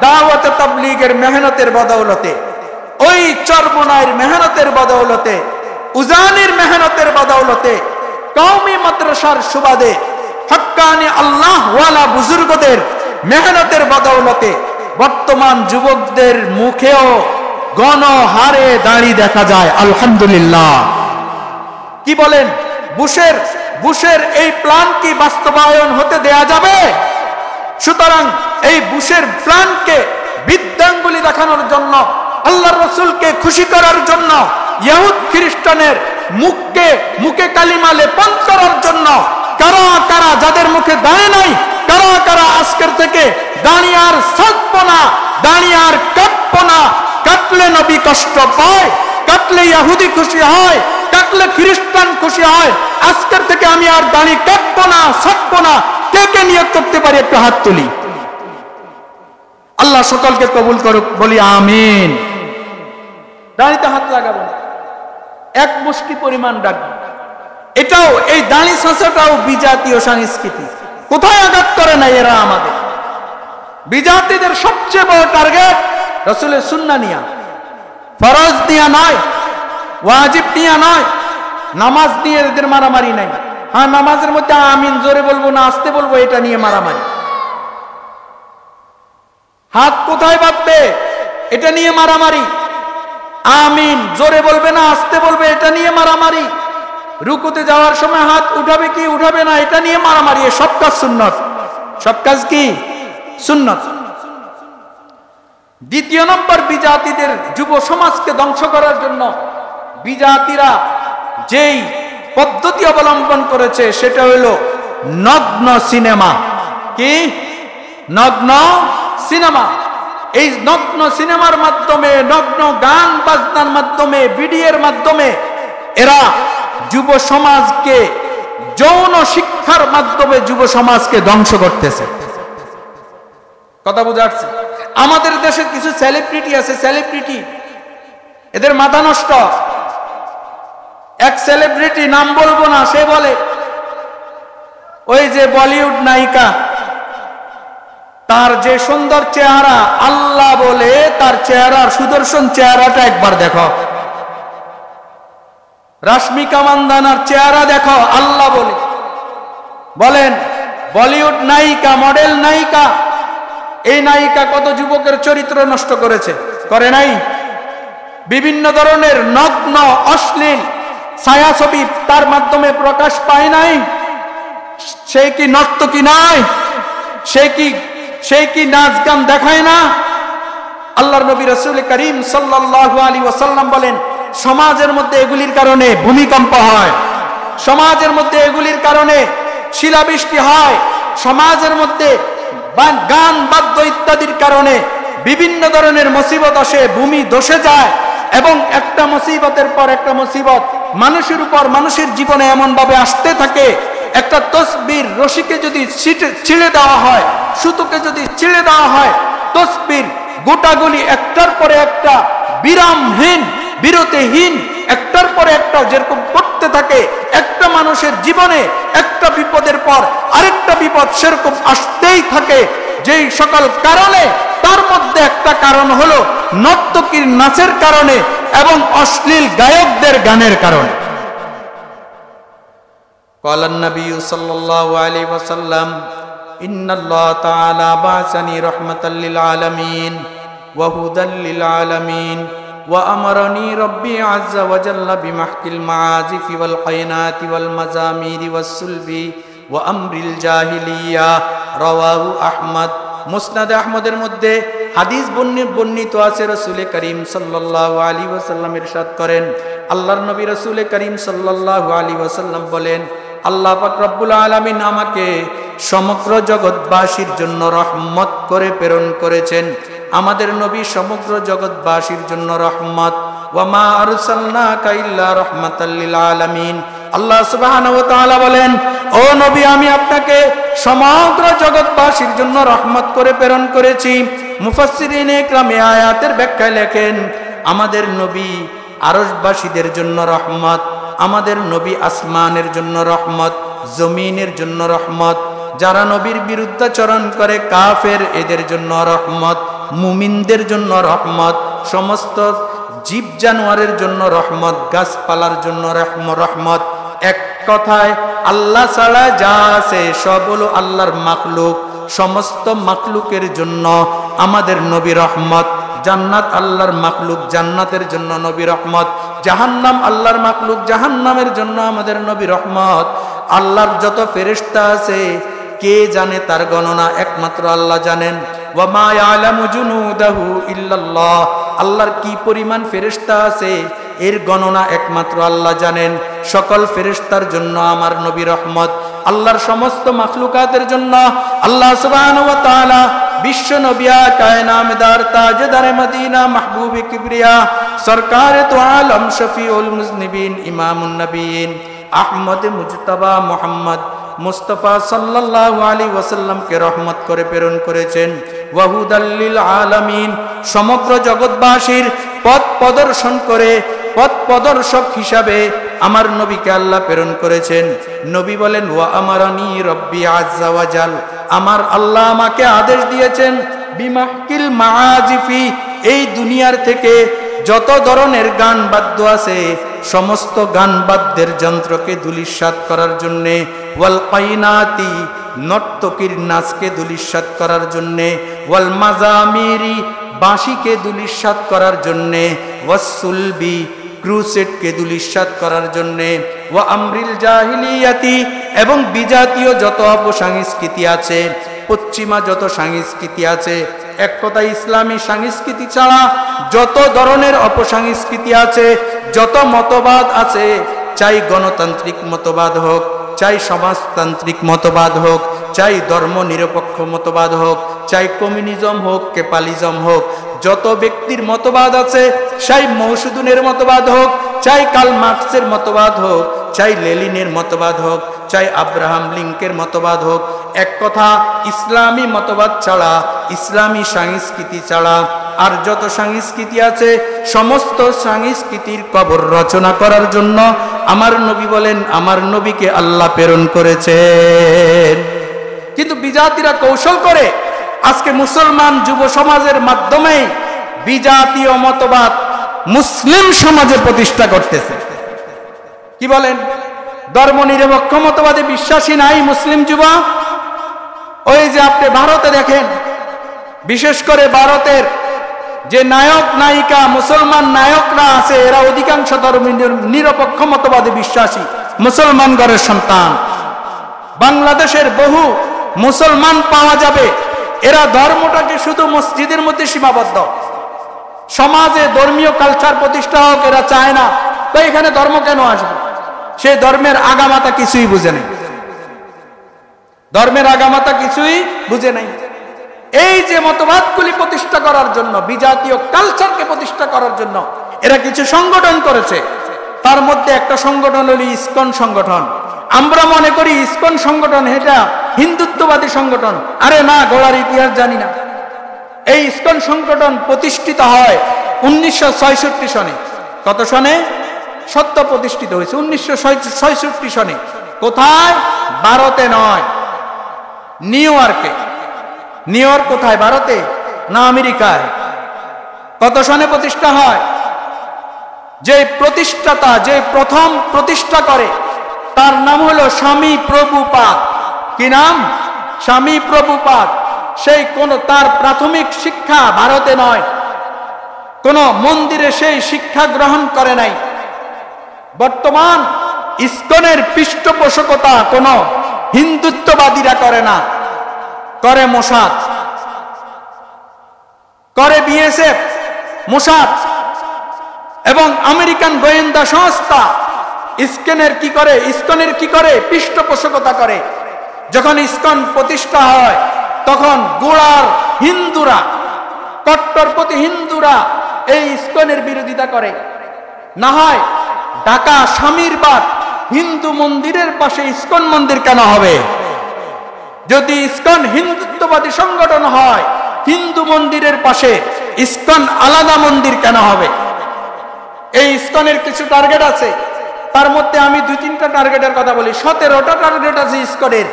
দাওয়াত তাবলীগের মেহনতের বদৌলতে, ওই চরমোনাইর মেহনতের বদৌলতে, উজানির মেহনতের বদৌলতে, কওমি মাদ্রাসার সুবাদে, হক্কানি আল্লাহ ওয়ালা বুজুর্গদের মেহনতের বদৌলতে বর্তমান যুবকদের মুখেও গণহারে দাড়ি দেখা যায়। আলহামদুলিল্লাহ। কি বলেন? বুশের এই প্ল্যান কি বাস্তবায়ন হতে দেয়া যাবে? সুতরাং এই বুশের প্ল্যানকে বৃদ্ধাঙ্গুলি দেখানোর জন্য, আল্লাহর রাসূলকে খুশি করার জন্য, ইহুদ খ্রিস্টানের মুখে কালিমা লেপন করার জন্য কারা কারা যাদের মুখে দাঁড়ে নাই, কারা কারা আজকের থেকে দাঁড়িয়ে আর সাজব না, দাঁড়িয়ে আর কাঁপব না। কাটলে নবী কষ্ট পায়, কাটলে ইহুদি খুশি হয়, কাটলে খ্রিস্টান খুশি হয়। আজকের থেকে আমি আর দাঁড়ি কাটব না, সাজব না। কে নিয়োগ করতে পারি? একটু হাত তুলি। আল্লাহ সকলকে কবুল করুক, বলি আমিন। দাঁড়িতে হাত লাগাবো, এক মুষ্টি পরিমাণ রাখবো। এটাও, এই দাঁড়ি ছাঁচাটাও বিজাতীয় সংস্কৃতি। কোথায় আঘাত করে না এরা আমাদের? বিজাতিদের সবচেয়ে বড় টার্গেট রাসূলের সুন্নাহ নিয়া, ফরজ নিয়া নয়, ওয়াজিব নিয়া নয়, নামাজ নিয়ে এদের মারামারি নাই। হ্যাঁ, নামাজের মধ্যে আমিন জোরে বলবো না আস্তে বলবো, এটা নিয়ে মারামারি। হাত কোথায় বাঁধবে, এটা নিয়ে মারামারি। আমিন জোরে বলবে না আস্তে বলবে, এটা নিয়ে মারামারি। রুকুতে যাওয়ার সময় হাত উঠাবে কি উঠাবে না, এটা নিয়ে মারামারি। সব কাজ সুন্নাত, সব কাজ কি সুন্নাত। দ্বিতীয় নম্বর, বিজাতিদের যুব সমাজকে ধ্বংস করার জন্য বিজাতিরা যেই পদ্ধতি অবলম্বন করেছে সেটা হলো নগ্ন সিনেমা। কি? নগ্ন সিনেমা। এই নগ্ন সিনেমার মাধ্যমে, নগ্ন গান বাজনার মাধ্যমে, ভিডিওর মাধ্যমে এরা যুব সমাজকে, যৌন শিক্ষার মাধ্যমে যুব সমাজকে ধ্বংস করতেছে। কথা বুঝা যাচ্ছে? আমাদের দেশে কিছু সেলিব্রিটি আছে, সেলিব্রিটি, এদের মাথা নষ্ট। এক সেলিব্রিটি, নাম বলবো না, সে বলে ওই যে বলিউড নায়িকা, তার যে সুন্দর চেহারা, আল্লাহ বলে তার চেহারার সুদর্শন চেহারাটা একবার দেখো। রাশমিকা মান্দানার চেহারা দেখো, আল্লাহ বলেন বলিউড নায়িকা, মডেল নায়িকা। এই নায়িকা কত যুবকের চরিত্র নষ্ট করেছে, করে নাই? বিভিন্ন ধরনের নগ্ন অশ্লীল ছায়াছবি তার মাধ্যমে প্রকাশ পায় নাই? সে কি নর্তকী নয়? সে কি নাচ গান দেখায় না? আল্লাহর নবী রাসূল করিম সাল্লাল্লাহু আলাইহি ওয়াসাল্লাম বলেন, সমাজের মধ্যে এগুলির কারণে ভূমিকম্প হয়, সমাজের মধ্যে এগুলির কারণে শিলাবৃষ্টি হয়, সমাজের মধ্যে গান বাদ্য ইত্যাদির কারণে বিভিন্ন ধরনের মুসিবত আসে, ভূমি ধসে যায়। এবং একটা মুসিবতের পর একটা মুসিবত মানুষের উপর, মানুষের জীবনে এমন ভাবে আসতে থাকে। একটা তসবির রশিকে যদি ছিঁড়ে দেওয়া হয়, সুতোকে যদি ছিঁড়ে দেওয়া হয়, তসবির গোটাগুলি একটার পরে একটা বিরামহীন, বিরতিহীন, একটার পরে একটা যেরকম পড়তে থাকে। একটা মানুষের জীবনে একটা বিপদের পর আরেকটা বিপদ সেরকম আসতেই থাকে। যেই সকল কারণে, তার মধ্যে একটা কারণ হলো নর্তকীর নাচের কারণে এবং অশ্লীল গায়কদের গানের কারণে। قال النبي صلى الله عليه وسلم إن الله تعالى بعثني رحمة للعالمين وهدى للعالمين وأمرني ربي عز وجل بمحك المعازف والقينات والمزامير والسلب وأمر الجاهلية رواه أحمد। মুসনাদ আহমদের মধ্যে হাদিস বর্ণিত আছে, রাসূল করিম সাল্লাল্লাহু আলাইহি ওয়াসাল্লাম ইরশাদ করেন, আল্লাহর নবী রাসূল করিম সাল্লাল্লাহু আলাইহি ওয়াসাল্লাম বলেন, আল্লাহ পাক রব্বুল আলামিন আমাকে সমগ্র জগৎবাসীর জন্য রহমত করে প্রেরণ করেছেন। আমাদের নবী সমগ্র জগৎবাসীর জন্য রহমত। ওয়া মা আরসালনাকা ইল্লা রাহমাতাল লিল আলামিন। আল্লাহ সুবহানাহু ওয়া তাআলা বলেন, ও নবী, আমি আপনাকে সমগ্র জগৎবাসীর জন্য রহমত করে প্রেরণ করেছি। মুফাসসিরিনে ইকরামে আয়াতের ব্যাখ্যায় লেখেন, আমাদের নবী আরশবাসীদের জন্য রহমত, আমাদের নবী আসমানের জন্য রহমত, জমিনের জন্য রহমত। যারা নবীর বিরুদ্ধাচরণ করে কাফের, এদের জন্য রহমত, মুমিনদের জন্য রহমত, সমস্ত জীব জানোয়ারের জন্য রহমত, গাছপালার জন্য রহমত। এক কথায় আল্লাহ ছাড়া যা আছে সব হলো আল্লাহর মাখলুক। সমস্ত মাখলুকের জন্য আমাদের নবী রহমত। জান্নাত আল্লাহর মাখলুক, জান্নাতের জন্য নবী রহমত। জাহান্নাম আল্লাহর মাখলুক, জাহান্নামের জন্য আমাদের নবী রহমত। আল্লাহর যত ফেরেশতা আছে কে জানে তার গণনা? একমাত্র আল্লাহ জানেন। ওয়া মা ইয়ালামু জুনুদাহু ইল্লাল্লাহ। আল্লাহর কি পরিমাণ ফেরেশতা আছে এর গণনা একমাত্র আল্লাহ জানেন। সকল ফেরেশতার জন্য আমার নবী রহমত। আল্লাহর সমস্ত মাখলুকাতের জন্য আল্লাহ সুবহানাহু ওয়া তাআলা বিশ্ব নবিয়া কায়নামদার তাজদারে মদিনা মাহবুবে কিবরিয়া সরকারে তো আলম শফিউল মুজনিবিন ইমামুন নবীন আহমদ মুজতবা মুহাম্মদ মুস্তাফা সাল্লাল্লাহু আলাইহি ওয়াসাল্লামকে রহমত করে প্রেরণ করেছেন। ওয়াহুদাল লিল আলামিন, সমগ্র জগৎবাসীর পথ প্রদর্শন করে পথ প্রদর্শক হিসাবে আমার নবীকে আল্লাহ প্রেরণ করেছেন। নবী বলেন, ওয়া আমারানি রব্বি আযজা ওয়া জাল, আমার আল্লাহ আমাকে আদেশ দিয়েছেন বিমাহকিল মাআজিফি, এই দুনিয়ার থেকে যত ধরনের গান বাদ্য আছে সমস্ত গান বাদ্যের যন্ত্রকে ধূলিসাৎ করার জন্যে, ওয়াল কাইনাতি, নর্তকীর নাচকে ধূলিসাৎ করার জন্যে, ওয়াল মাজামিরি, বাঁশিকে ধূলিসাৎ করার জন্যে, ওয়াসসুলবি, ক্রুসেটকে ধূলিসাৎ করার জন্যে, ওয়া আমরিল জাহিলিয়াতি, এবং বিজাতীয় যত অপসংস্কৃতি আছে, পশ্চিমা যত সংস্কৃতি আছে, এক কথায় ইসলামী সংস্কৃতি ছাড়া যত ধরনের অপসংস্কৃতি আছে, যত মতবাদ আছে, চাই গণতান্ত্রিক মতবাদ হোক, চাই সমাজতান্ত্রিক মতবাদ হোক, চাই ধর্ম নিরপেক্ষ মতবাদ হোক, চাই কমিউনিজম হোক, ক্যাপিটালিজম হোক, যত ব্যক্তির মতবাদ আছে, চাই মৌসুদুনের মতবাদ হোক, চাই কার্ল মার্কসের মতবাদ হোক, চাই লেনিনের মতবাদ হোক, চাই আব্রাহাম লিঙ্কের মতবাদ হোক, এক কথা ইসলামী মতবাদ ছাড়া, ইসলামী সংস্কৃতি ছাড়া আর যত সংস্কৃতি আছে সমস্ত সংস্কৃতির কবর রচনা করার জন্য আমার নবী বলেন, আমার নবীকে আল্লাহ প্রেরণ করেছেন। কিন্তু বিজাতিরা কৌশল করে আজকে মুসলমান যুব সমাজের মাধ্যমে বিজাতীয় মতবাদ মুসলিম সমাজে প্রতিষ্ঠা করতেছে। কি বলেন? ধর্ম নিরপেক্ষ মতবাদে বিশ্বাসী নাই মুসলিম যুবক। ওই যে আপনি ভারতে দেখেন, বিশেষ করে ভারতের যে নায়ক নায়িকা মুসলমান নায়করা আছে, এরা অধিকাংশ ধর্ম নিরপেক্ষ মতবাদে বিশ্বাসী, মুসলমান ঘরের সন্তান। বাংলাদেশের বহু মুসলমান পাওয়া যাবে, এরা ধর্মটাকে শুধু মসজিদের মধ্যে সীমাবদ্ধ, সমাজে ধর্মীয় কালচার প্রতিষ্ঠা হোক এরা চায় না। তো এখানে ধর্ম কেন আসবে? সে ধর্মের আগামাতা কিছুই বুঝে নাই, ধর্মের আগামাতা কিছুই বুঝে নাই। এই যে মতবাদগুলি প্রতিষ্ঠা করার জন্য, বিজাতীয় কালচারকে প্রতিষ্ঠা করার জন্য এরা কিছু সংগঠন করেছে। তার মধ্যে একটা সংগঠন হল ইসকন সংগঠন। আমরা মনে করি ইসকন সংগঠন এটা হিন্দুত্ববাদী সংগঠন। আরে না, গোড়ার ইতিহাস জানি না। এই ইসকন সংগঠন প্রতিষ্ঠিত হয় 1966 সনে। কত সনে? সত্য প্রতিষ্ঠিত হয়েছে 1966 সনে। কোথায়? ভারতে নয়, নিউ ইয়র্কে। নিউ ইয়র্ক কোথায়? ভারতে না আমেরিকায়? কত সনে প্রতিষ্ঠা হয়? যে প্রতিষ্ঠাতা, যে প্রথম প্রতিষ্ঠা করে তার নাম হলো স্বামী প্রভুপাদ। কি নাম? স্বামী প্রভুপাদ। সেই তার প্রাথমিক শিক্ষা ভারতে নয়, কোন মন্দিরে সেই শিক্ষা গ্রহণ করে নাই। বর্তমান ইসকনের পৃষ্ঠপোষকতা কোন হিন্দুত্ববাদীরা করে না, করে মোসাদ। করে বিএসএফ, মোসাদ এবং আমেরিকান গোয়েন্দা সংস্থা। ইসকনের কি করে পৃষ্ঠপোষকতা করে। যখন ইসকন প্রতিষ্ঠা হয় তখন গোড়ার হিন্দুরা, কট্টরপন্থী হিন্দুরা এই ইসকনের বিরোধিতা করে। না হয় ঢাকা শামীরবাগ হিন্দু মন্দিরের পাশে ইসকন মন্দির কেন হবে? যদি ইসকন হিন্দুত্ববাদী সংগঠন হয়, হিন্দু মন্দিরের পাশে ইসকন আলাদা মন্দির কেন হবে? এই ইসকনের কিছু টার্গেট আছে, তার মধ্যে আমি 2-3টা টার্গেটের কথা বলি। 17টা টার্গেট আছে ইসকনের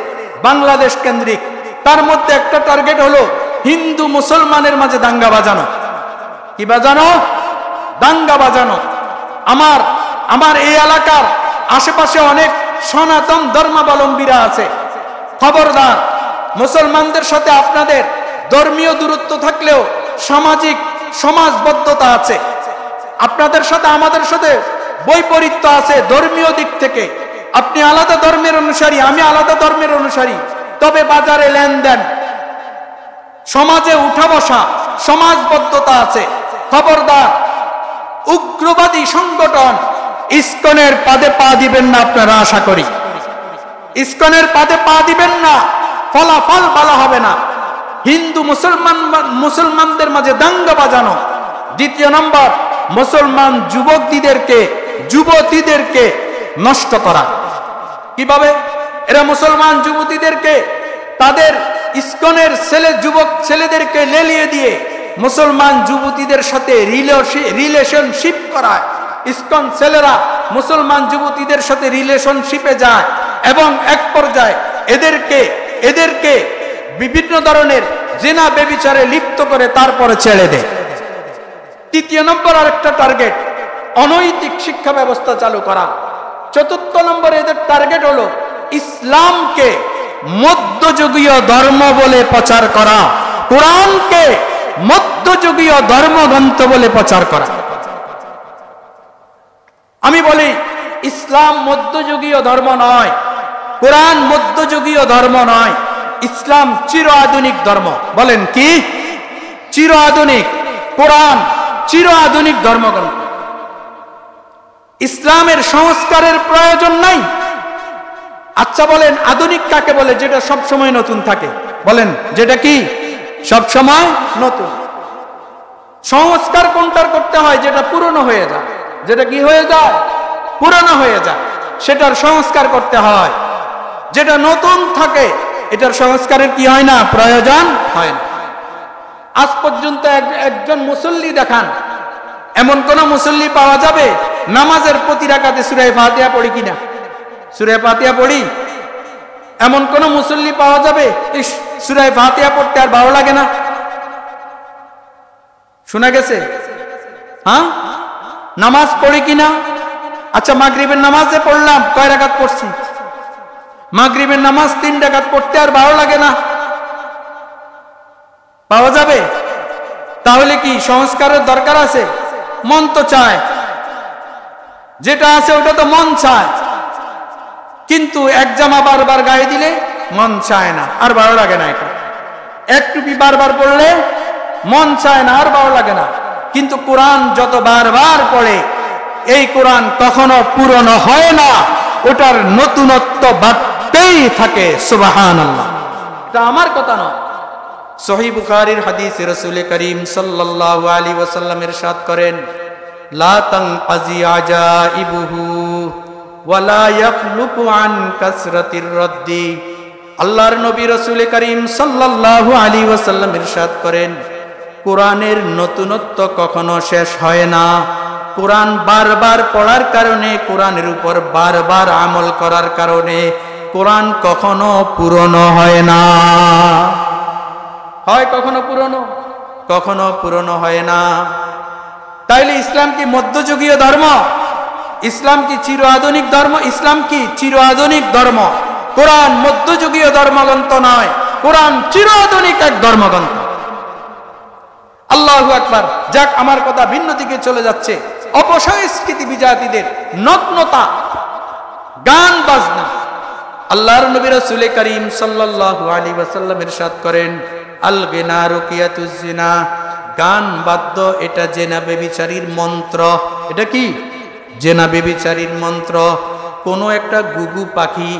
বাংলাদেশ কেন্দ্রিক। তার মধ্যে একটা টার্গেট হলো হিন্দু মুসলমানের মাঝে দাঙ্গা বাজানো। কি বাজানো? দাঙ্গা বাজানো। আমার এই এলাকার আশেপাশে অনেক সনাতন ধর্মাবলম্বীরা আছে। খবরদার, মুসলমানদের সাথে আপনাদের ধর্মীয় দূরত্ব থাকলেও সামাজিক সমাজবদ্ধতা আছে। আপনাদের সাথে আমাদের সাথে বৈপরীত্য আছে ধর্মীয় দিক থেকে। আপনি আলাদা ধর্মের অনুসারী, আমি আলাদা ধর্মের অনুসারী, তবে বাজারে লেনদেন, সমাজে উঠা বসা, সমাজবদ্ধতা আছে। খবরদার, উগ্রবাদী সংগঠন ইসকনের পাদে পা দিবেন না। আপনারা আশা করি ইসকনের পাদে পা দিবেন না, ফলাফল ভালো হবে না। হিন্দু মুসলমানদের মাঝে দাঙ্গা বাজানো। দ্বিতীয় নম্বর, মুসলমান যুবতীদেরকে নষ্ট করা। কিভাবে? এরা মুসলমান যুবতীদেরকে তাদের ইসকনের যুবক ছেলেদেরকে লেলিয়ে দিয়ে মুসলমান যুবতীদের সাথে রিলেশনশিপ করায়। ইসকন ছেলেরা মুসলমান যুবতীদের সাথে রিলেশনশিপে যায় এবং এক পর্যায়ে এদেরকে বিভিন্ন ধরনের জিনা ব্যভিচারে লিপ্ত করে তারপরে ছেড়ে দেয়। তৃতীয় নম্বর আরেকটা টার্গেট, অনৈতিক শিক্ষা ব্যবস্থা চালু করা। চতুর্থ নম্বরে এদের টার্গেট হলো ইসলামকে মধ্যযুগীয় ধর্ম বলে প্রচার করা, কোরআনকে মধ্যযুগীয় ধর্মগ্রন্থ বলে প্রচার করা। আমি বলি, ইসলাম মধ্যযুগীয় ধর্ম নয়, কোরআন মধ্যযুগীয় ধর্ম নয়, ইসলাম চির আধুনিক ধর্ম। বলেন কি? চির আধুনিক। কোরআন চির আধুনিক ধর্মগ্রন্থ। ইসলামের সংস্কারের প্রয়োজন নাই। আচ্ছা বলেন, আধুনিক কাকে বলে? যেটা সব সময় নতুন থাকে। বলেন, যেটা কি সব সময় নতুন। সংস্কার কোনটার করতে হয়? যেটা পুরনো হয়ে যায়। যেটা কি হয়ে যায়? পুরনো হয়ে যায়, সেটার সংস্কার করতে হয়। যেটা নতুন থাকে এটার সংস্কারের কি হয় না? প্রয়োজন হয় না। আজ পর্যন্ত একজন মুসল্লি দেখান, এমন কোন মুসল্লি পাওয়া যাবে নামাজের প্রতি রাকাতে সূরা ফাতিহা পড়ি কিনা? সূরা ফাতিহা পড়ি? এমন কোন মুসল্লি পাওয়া যাবে সূরা ফাতিহা পড়তে আর ভালো লাগে না? শোনা গেছে? হ্যাঁ, নামাজ পড়ি কিনা? আচ্ছা, মাগরিবের নামাজে পড়লাম, কয় রাকাত পড়ছি? মাগরিবের নামাজ 3 রাকাত পড়তে আর ভালো লাগে না? পাওয়া যাবে? তাহলে কি সংস্কারের দরকার আছে? মন তো চায়, যেটা আছে ওটা তো মন চায়, কিন্তু এক জামা বারবার গায়ে দিলে মন চায় না, আর ভালো লাগে না। এটা এক টুপি বারবার পড়লে মন চায় না, আর ভালো লাগে না। কিন্তু কোরআন যত বারবার পড়ে, এই কোরআন কখনো পুরনো হয় না, ওটার নতুনত্ব বাড়তেই থাকে। সুবহানাল্লাহ। এটা আমার কথা নয়, সহিহ বুখারীর হাদিসে রাসূল করিম সাল্লাল্লাহু আলাইহি ওয়াসাল্লাম ইরশাদ করেন, লা তানকাজি আজাইবুহু ওয়া লা ইয়াখলুকু আন কাসরাতির রাদ্দি। আল্লাহর নবী রাসূল করিম সাল্লাল্লাহু আলাইহি ওয়াসাল্লাম ইরশাদ করেন, কোরআনের নতুনত্ব কখনো শেষ হয় না। কোরআন বারবার পড়ার কারণে, কোরআনের উপর বারবার আমল করার কারণে কোরআন কখনো পুরনো হয় না। হয় কখনো পুরনো, কখনো পুরনো হয় না। তাইলে ইসলাম কি মধ্যযুগীয় ধর্ম? ইসলাম কি চির আধুনিক ধর্ম? ইসলাম কি চির আধুনিক ধর্ম। কোরআন মধ্যযুগীয় ধর্মগ্রন্থ নয়, কোরআন চির আধুনিক এক ধর্মগ্রন্থ। আল্লাহু আকবার। যাক, আমার কথা ভিন্ন দিকে চলে যাচ্ছে। অপসংস্কৃতি বিজাতিদের নগ্নতা, গান বাজনা। আল্লাহর নবী রাসূল করিম সাল্লাল্লাহু আলাইহি ওয়াসাল্লাম ইরশাদ করেন, আল গিনা রুকিয়াতুজ জিনা। গান বাদ্য এটা জেনা বেবিচারীর মন্ত্র। এটা কি? জেনা বেবিচারীর মন্ত্র। কোনো একটা গুগু পাখি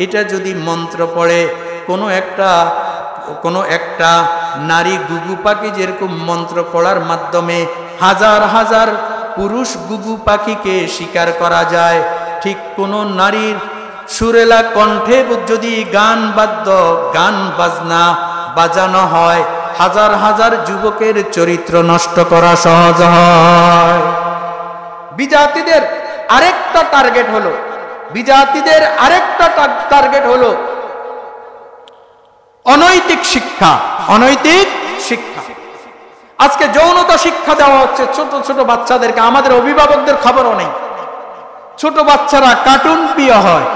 এটা যদি মন্ত্র পড়ে, কোনো একটা নারী গুগু পাখি যেরকম মন্ত্র পড়ার মাধ্যমে হাজার হাজার পুরুষ গুগু পাখিকে শিকার করা যায়, ঠিক কোনো নারীর সুরেলা কণ্ঠে যদি গান বাজনা বাজানো হয়, হাজার হাজার যুবকের চরিত্র নষ্ট করা সহজ হয়। বিজাতিদের আরেকটা টার্গেট হলো অনৈতিক শিক্ষা। আজকে যৌনতা শিক্ষা দেওয়া হচ্ছে ছোট ছোট বাচ্চাদেরকে। আমাদের অভিভাবকদের খবরও নেই। ছোট বাচ্চারা কার্টুন প্রিয় হয়।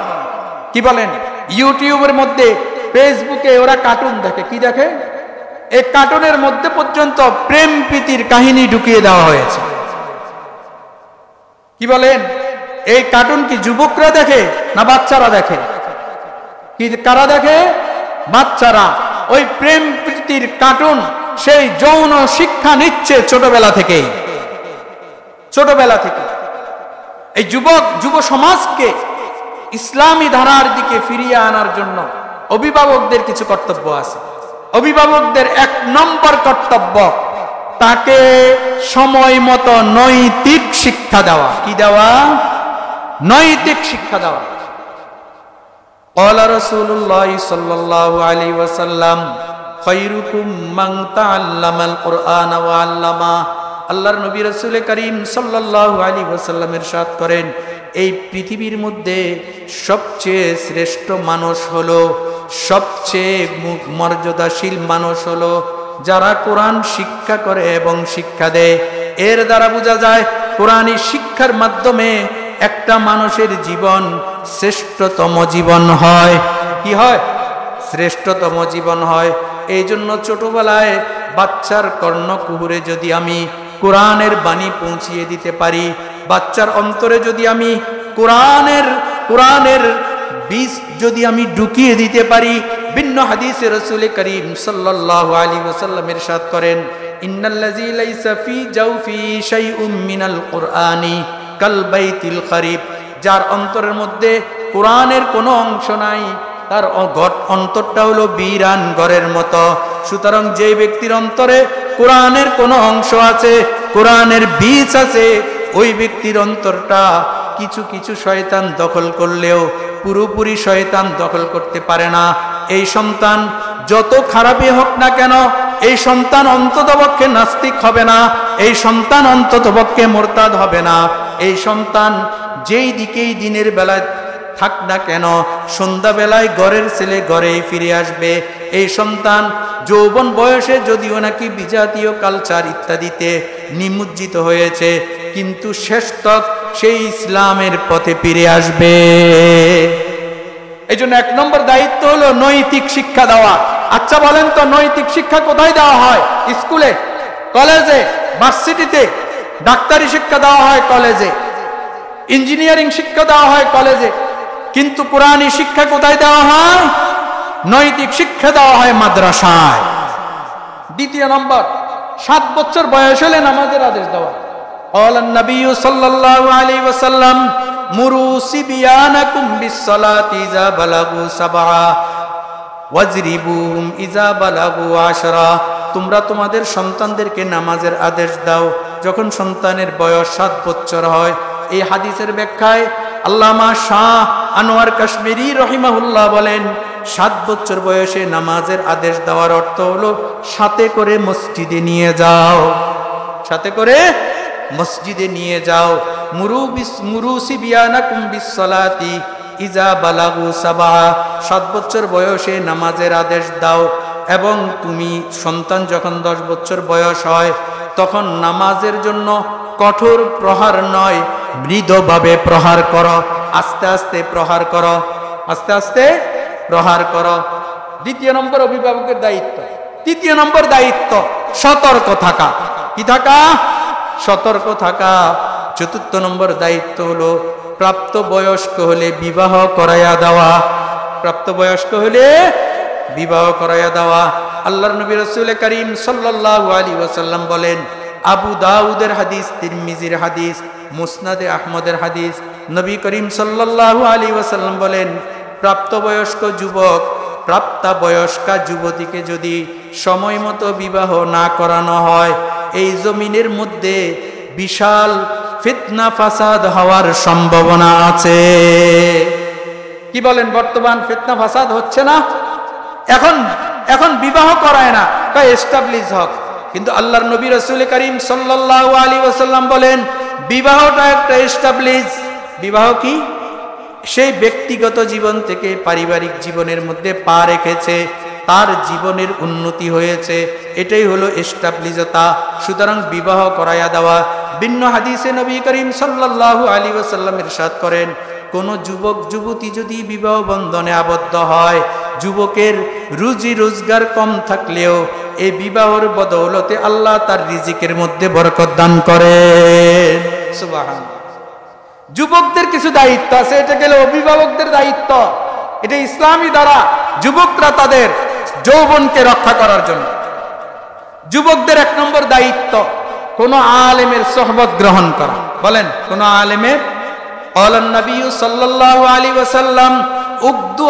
কি বলেন? ইউটিউবের মধ্যে, ফেসবুকে ওরা কার্টুন দেখে। কি দেখে? এই কার্টুনের মধ্যে পর্যন্ত প্রেম প্রীতির কাহিনী ঢুকিয়ে দেওয়া হয়েছে। কি বলেন? এই কার্টুন কি যুবকরা দেখে না বাচ্চারা দেখে? কি কারা দেখে? বাচ্চারা। ওই প্রেম প্রীতির কার্টুন, সেই যৌন শিক্ষা নিচ্ছে ছোটবেলা থেকে। এই যুব সমাজকে ইসলামী ধারার দিকে ফিরিয়ে আনার জন্য অভিভাবকদের কিছু কর্তব্য আছে। অভিভাবকদের 1 নম্বর কর্তব্য, তাকে সময় মতো নৈতিক শিক্ষা দেওয়া। কি দেওয়া? নৈতিক শিক্ষা দেওয়া। ক্বালা রাসূলুল্লাহ সাল্লাল্লাহু আলাইহি ওয়াসাল্লাম খায়রুকুম মান তাআল্লামাল কুরআন ওয়া আল্লামা। আল্লাহর নবী রাসূল করিম সাল্লাল্লাহু আলাইহি ওয়াসাল্লাম ইরশাদ করেন, এই পৃথিবীর মধ্যে সবচেয়ে শ্রেষ্ঠ মানুষ হলো, সবচেয়ে মর্যাদাশীল মানুষ হলো যারা কোরআন শিক্ষা করে এবং শিক্ষা দেয়। এর দ্বারা বোঝা যায় কোরআনী শিক্ষার মাধ্যমে একটা মানুষের জীবন শ্রেষ্ঠতম জীবন হয়। কি হয়? শ্রেষ্ঠতম জীবন হয়। এই জন্য ছোটবেলায় বাচ্চার কর্ণকুহরে যদি আমি কোরআনের বাণী পৌঁছিয়ে দিতে পারি, বাচ্চার অন্তরে যদি আমি কোরআনের বীজ যদি আমি ঢুকিয়ে দিতে পারি। ভিন্ন হাদিসে রাসূল করিম সাল্লাল্লাহু আলাইহি ওয়াসাল্লাম ইরশাদ করেন, ইন্নাল্লাযী লাইসা ফী জাওফি শাইউম মিনাল কুরআনি কাল বাইতিল খারিব। যার অন্তরের মধ্যে কোরআনের কোনো অংশ নাই, তার অন্তরটা হলো বিরান ঘরের মতো। সুতরাং যে ব্যক্তির অন্তরে কোরআনের কোনো অংশ আছে, কোরআনের বীজ আছে, ওই ব্যক্তির অন্তরটা কিছু কিছু শয়তান দখল করলেও পুরোপুরি শয়তান দখল করতে পারে না। এই সন্তান যত খারাপই হোক না কেন, এই সন্তান অন্ততপক্ষে নাস্তিক হবে না, এই সন্তান অন্ততপক্ষে মুরতাদ হবে না। এই সন্তান যেই দিকেই দিনের বেলায় থাক না কেন, সন্ধ্যাবেলায় ঘরের ছেলে ঘরেই ফিরে আসবে। এই সন্তান যৌবন বয়সে যদিও নাকি বিজাতীয় কালচার ইত্যাদিতে নিমজ্জিত হয়েছে, কিন্তু শেষ তক সেই ইসলামের পথে ফিরে আসবে। এই জন্য 1 নম্বর দায়িত্ব হলো নৈতিক শিক্ষা দেওয়া। আচ্ছা বলেন তো, নৈতিক শিক্ষা কোথায় দেওয়া হয়? স্কুলে, কলেজে, ভার্সিটিতে। ডাক্তারি শিক্ষা দেওয়া হয় কলেজে, ইঞ্জিনিয়ারিং শিক্ষা দেওয়া হয় কলেজে, কিন্তু কোরআনী শিক্ষা কোথায় দেওয়া হয়? নৈতিক শিক্ষা দেওয়া হয় মাদ্রাসায়। 2 নম্বর, 7 বছর বয়স হলে নামাজের আদেশ দেওয়া। ক্বালান নবী সাল্লাল্লাহু আলাইহি ওয়াসাল্লাম মুরু সিবিয়ানাকুম বিসসালাতি ইযা বালাগু 7 ওয়াজরিবুহুম ইযা বালাগু 10। তোমরা তোমাদের সন্তানদেরকে নামাজের আদেশ দাও যখন সন্তানের বয়স 7 বছর হয়। এই হাদিসের ব্যাখ্যায় আল্লামা শাহ আনোয়ার কাশ্মীরি রহিমাহুল্লাহ বলেন, 7 বছর বয়সে নামাজের আদেশ দেওয়ার অর্থ হলো সাথে করে মসজিদে নিয়ে যাও, সাথে করে মসজিদে নিয়ে যাও। মুরু সিবিয়ানাকুম বিসসালাতি ইযা বালাগু 7। 7 বছর বয়সে নামাজের আদেশ দাও, এবং তুমি সন্তান যখন 10 বছর বয়স হয় তখন নামাজের জন্য কঠোর প্রহার নয়, মৃদুভাবে প্রহার করো, আস্তে আস্তে প্রহার করো, আস্তে আস্তে প্রহার করো। 2 নম্বর অভিভাবকের দায়িত্ব। 3 নম্বর দায়িত্ব সতর্ক থাকা। কি থাকা? সতর্ক থাকা। 4 নম্বর দায়িত্ব হলো প্রাপ্ত বয়স্ক হলে বিবাহ করাইয়া দেওয়া। প্রাপ্ত বয়স্ক হলে বিবাহ করাইয়া দেওয়া। আল্লাহর নবী রাসূল করিম সাল্লাল্লাহু আলাইহি ওয়াসাল্লাম বলেন, আবু দাউদের হাদিস, তিরমিজির হাদিস, মুসনাদে আহমদের হাদিস, নবী করিম সাল্লাল্লাহু আলাইহি ওয়াসাল্লাম বলেন, প্রাপ্তবয়স্ক যুবক, প্রাপ্তবয়স্কা যুবতীকে যদি সময় মতো বিবাহ না করানো হয়, এই জমিনের মধ্যে বিশাল ফিতনা ফাসাদ হওয়ার সম্ভাবনা আছে। কি বলেন, বর্তমান ফিতনা ফাসাদ হচ্ছে না? এখন বিবাহ করায় না, তাই এস্টাবলিশ হোক। কিন্তু আল্লাহর নবী রাসূল করিম সাল্লাল্লাহু আলাইহি ওয়াসাল্লাম বলেন, বিবাহটা একটা এস্টাবলিশ। বিবাহ কি? সেই ব্যক্তিগত জীবন থেকে পারিবারিক জীবনের মধ্যে পা রেখেছে, তার জীবনের উন্নতি হয়েছে, এটাই হলো এস্টাবলিশতা। সুতরাং বিবাহ করাইয়া দেওয়া। ভিন্ন হাদিসে নবী করিম সাল্লাল্লাহু আলাইহি ওয়াসাল্লাম ইরশাদ করেন, কোন যুবক যুবতী যদি বিবাহ বন্ধনে আবদ্ধ হয়, যুবকের রুজি রোজগার কম থাকলেও এই বিবাহের বদৌলতে আল্লাহ তার রিজিকের মধ্যে বরকত দান করেন। সুবহানাল্লাহ। যুবকদের কিছু দায়িত্ব আছে, এটা গেলে অভিভাবকদের দায়িত্ব। এটা ইসলামী দ্বারা যুবকরা তাদের যৌবনকে রক্ষা করার জন্য। যুবকদের 1 নম্বর দায়িত্ব, কোন আলেমের সোহবত গ্রহণ করা। বলেন, কোন আলেমের। ক্বালান নবী সাল্লাল্লাহু আলাইহি ওয়াসাল্লাম, উগদু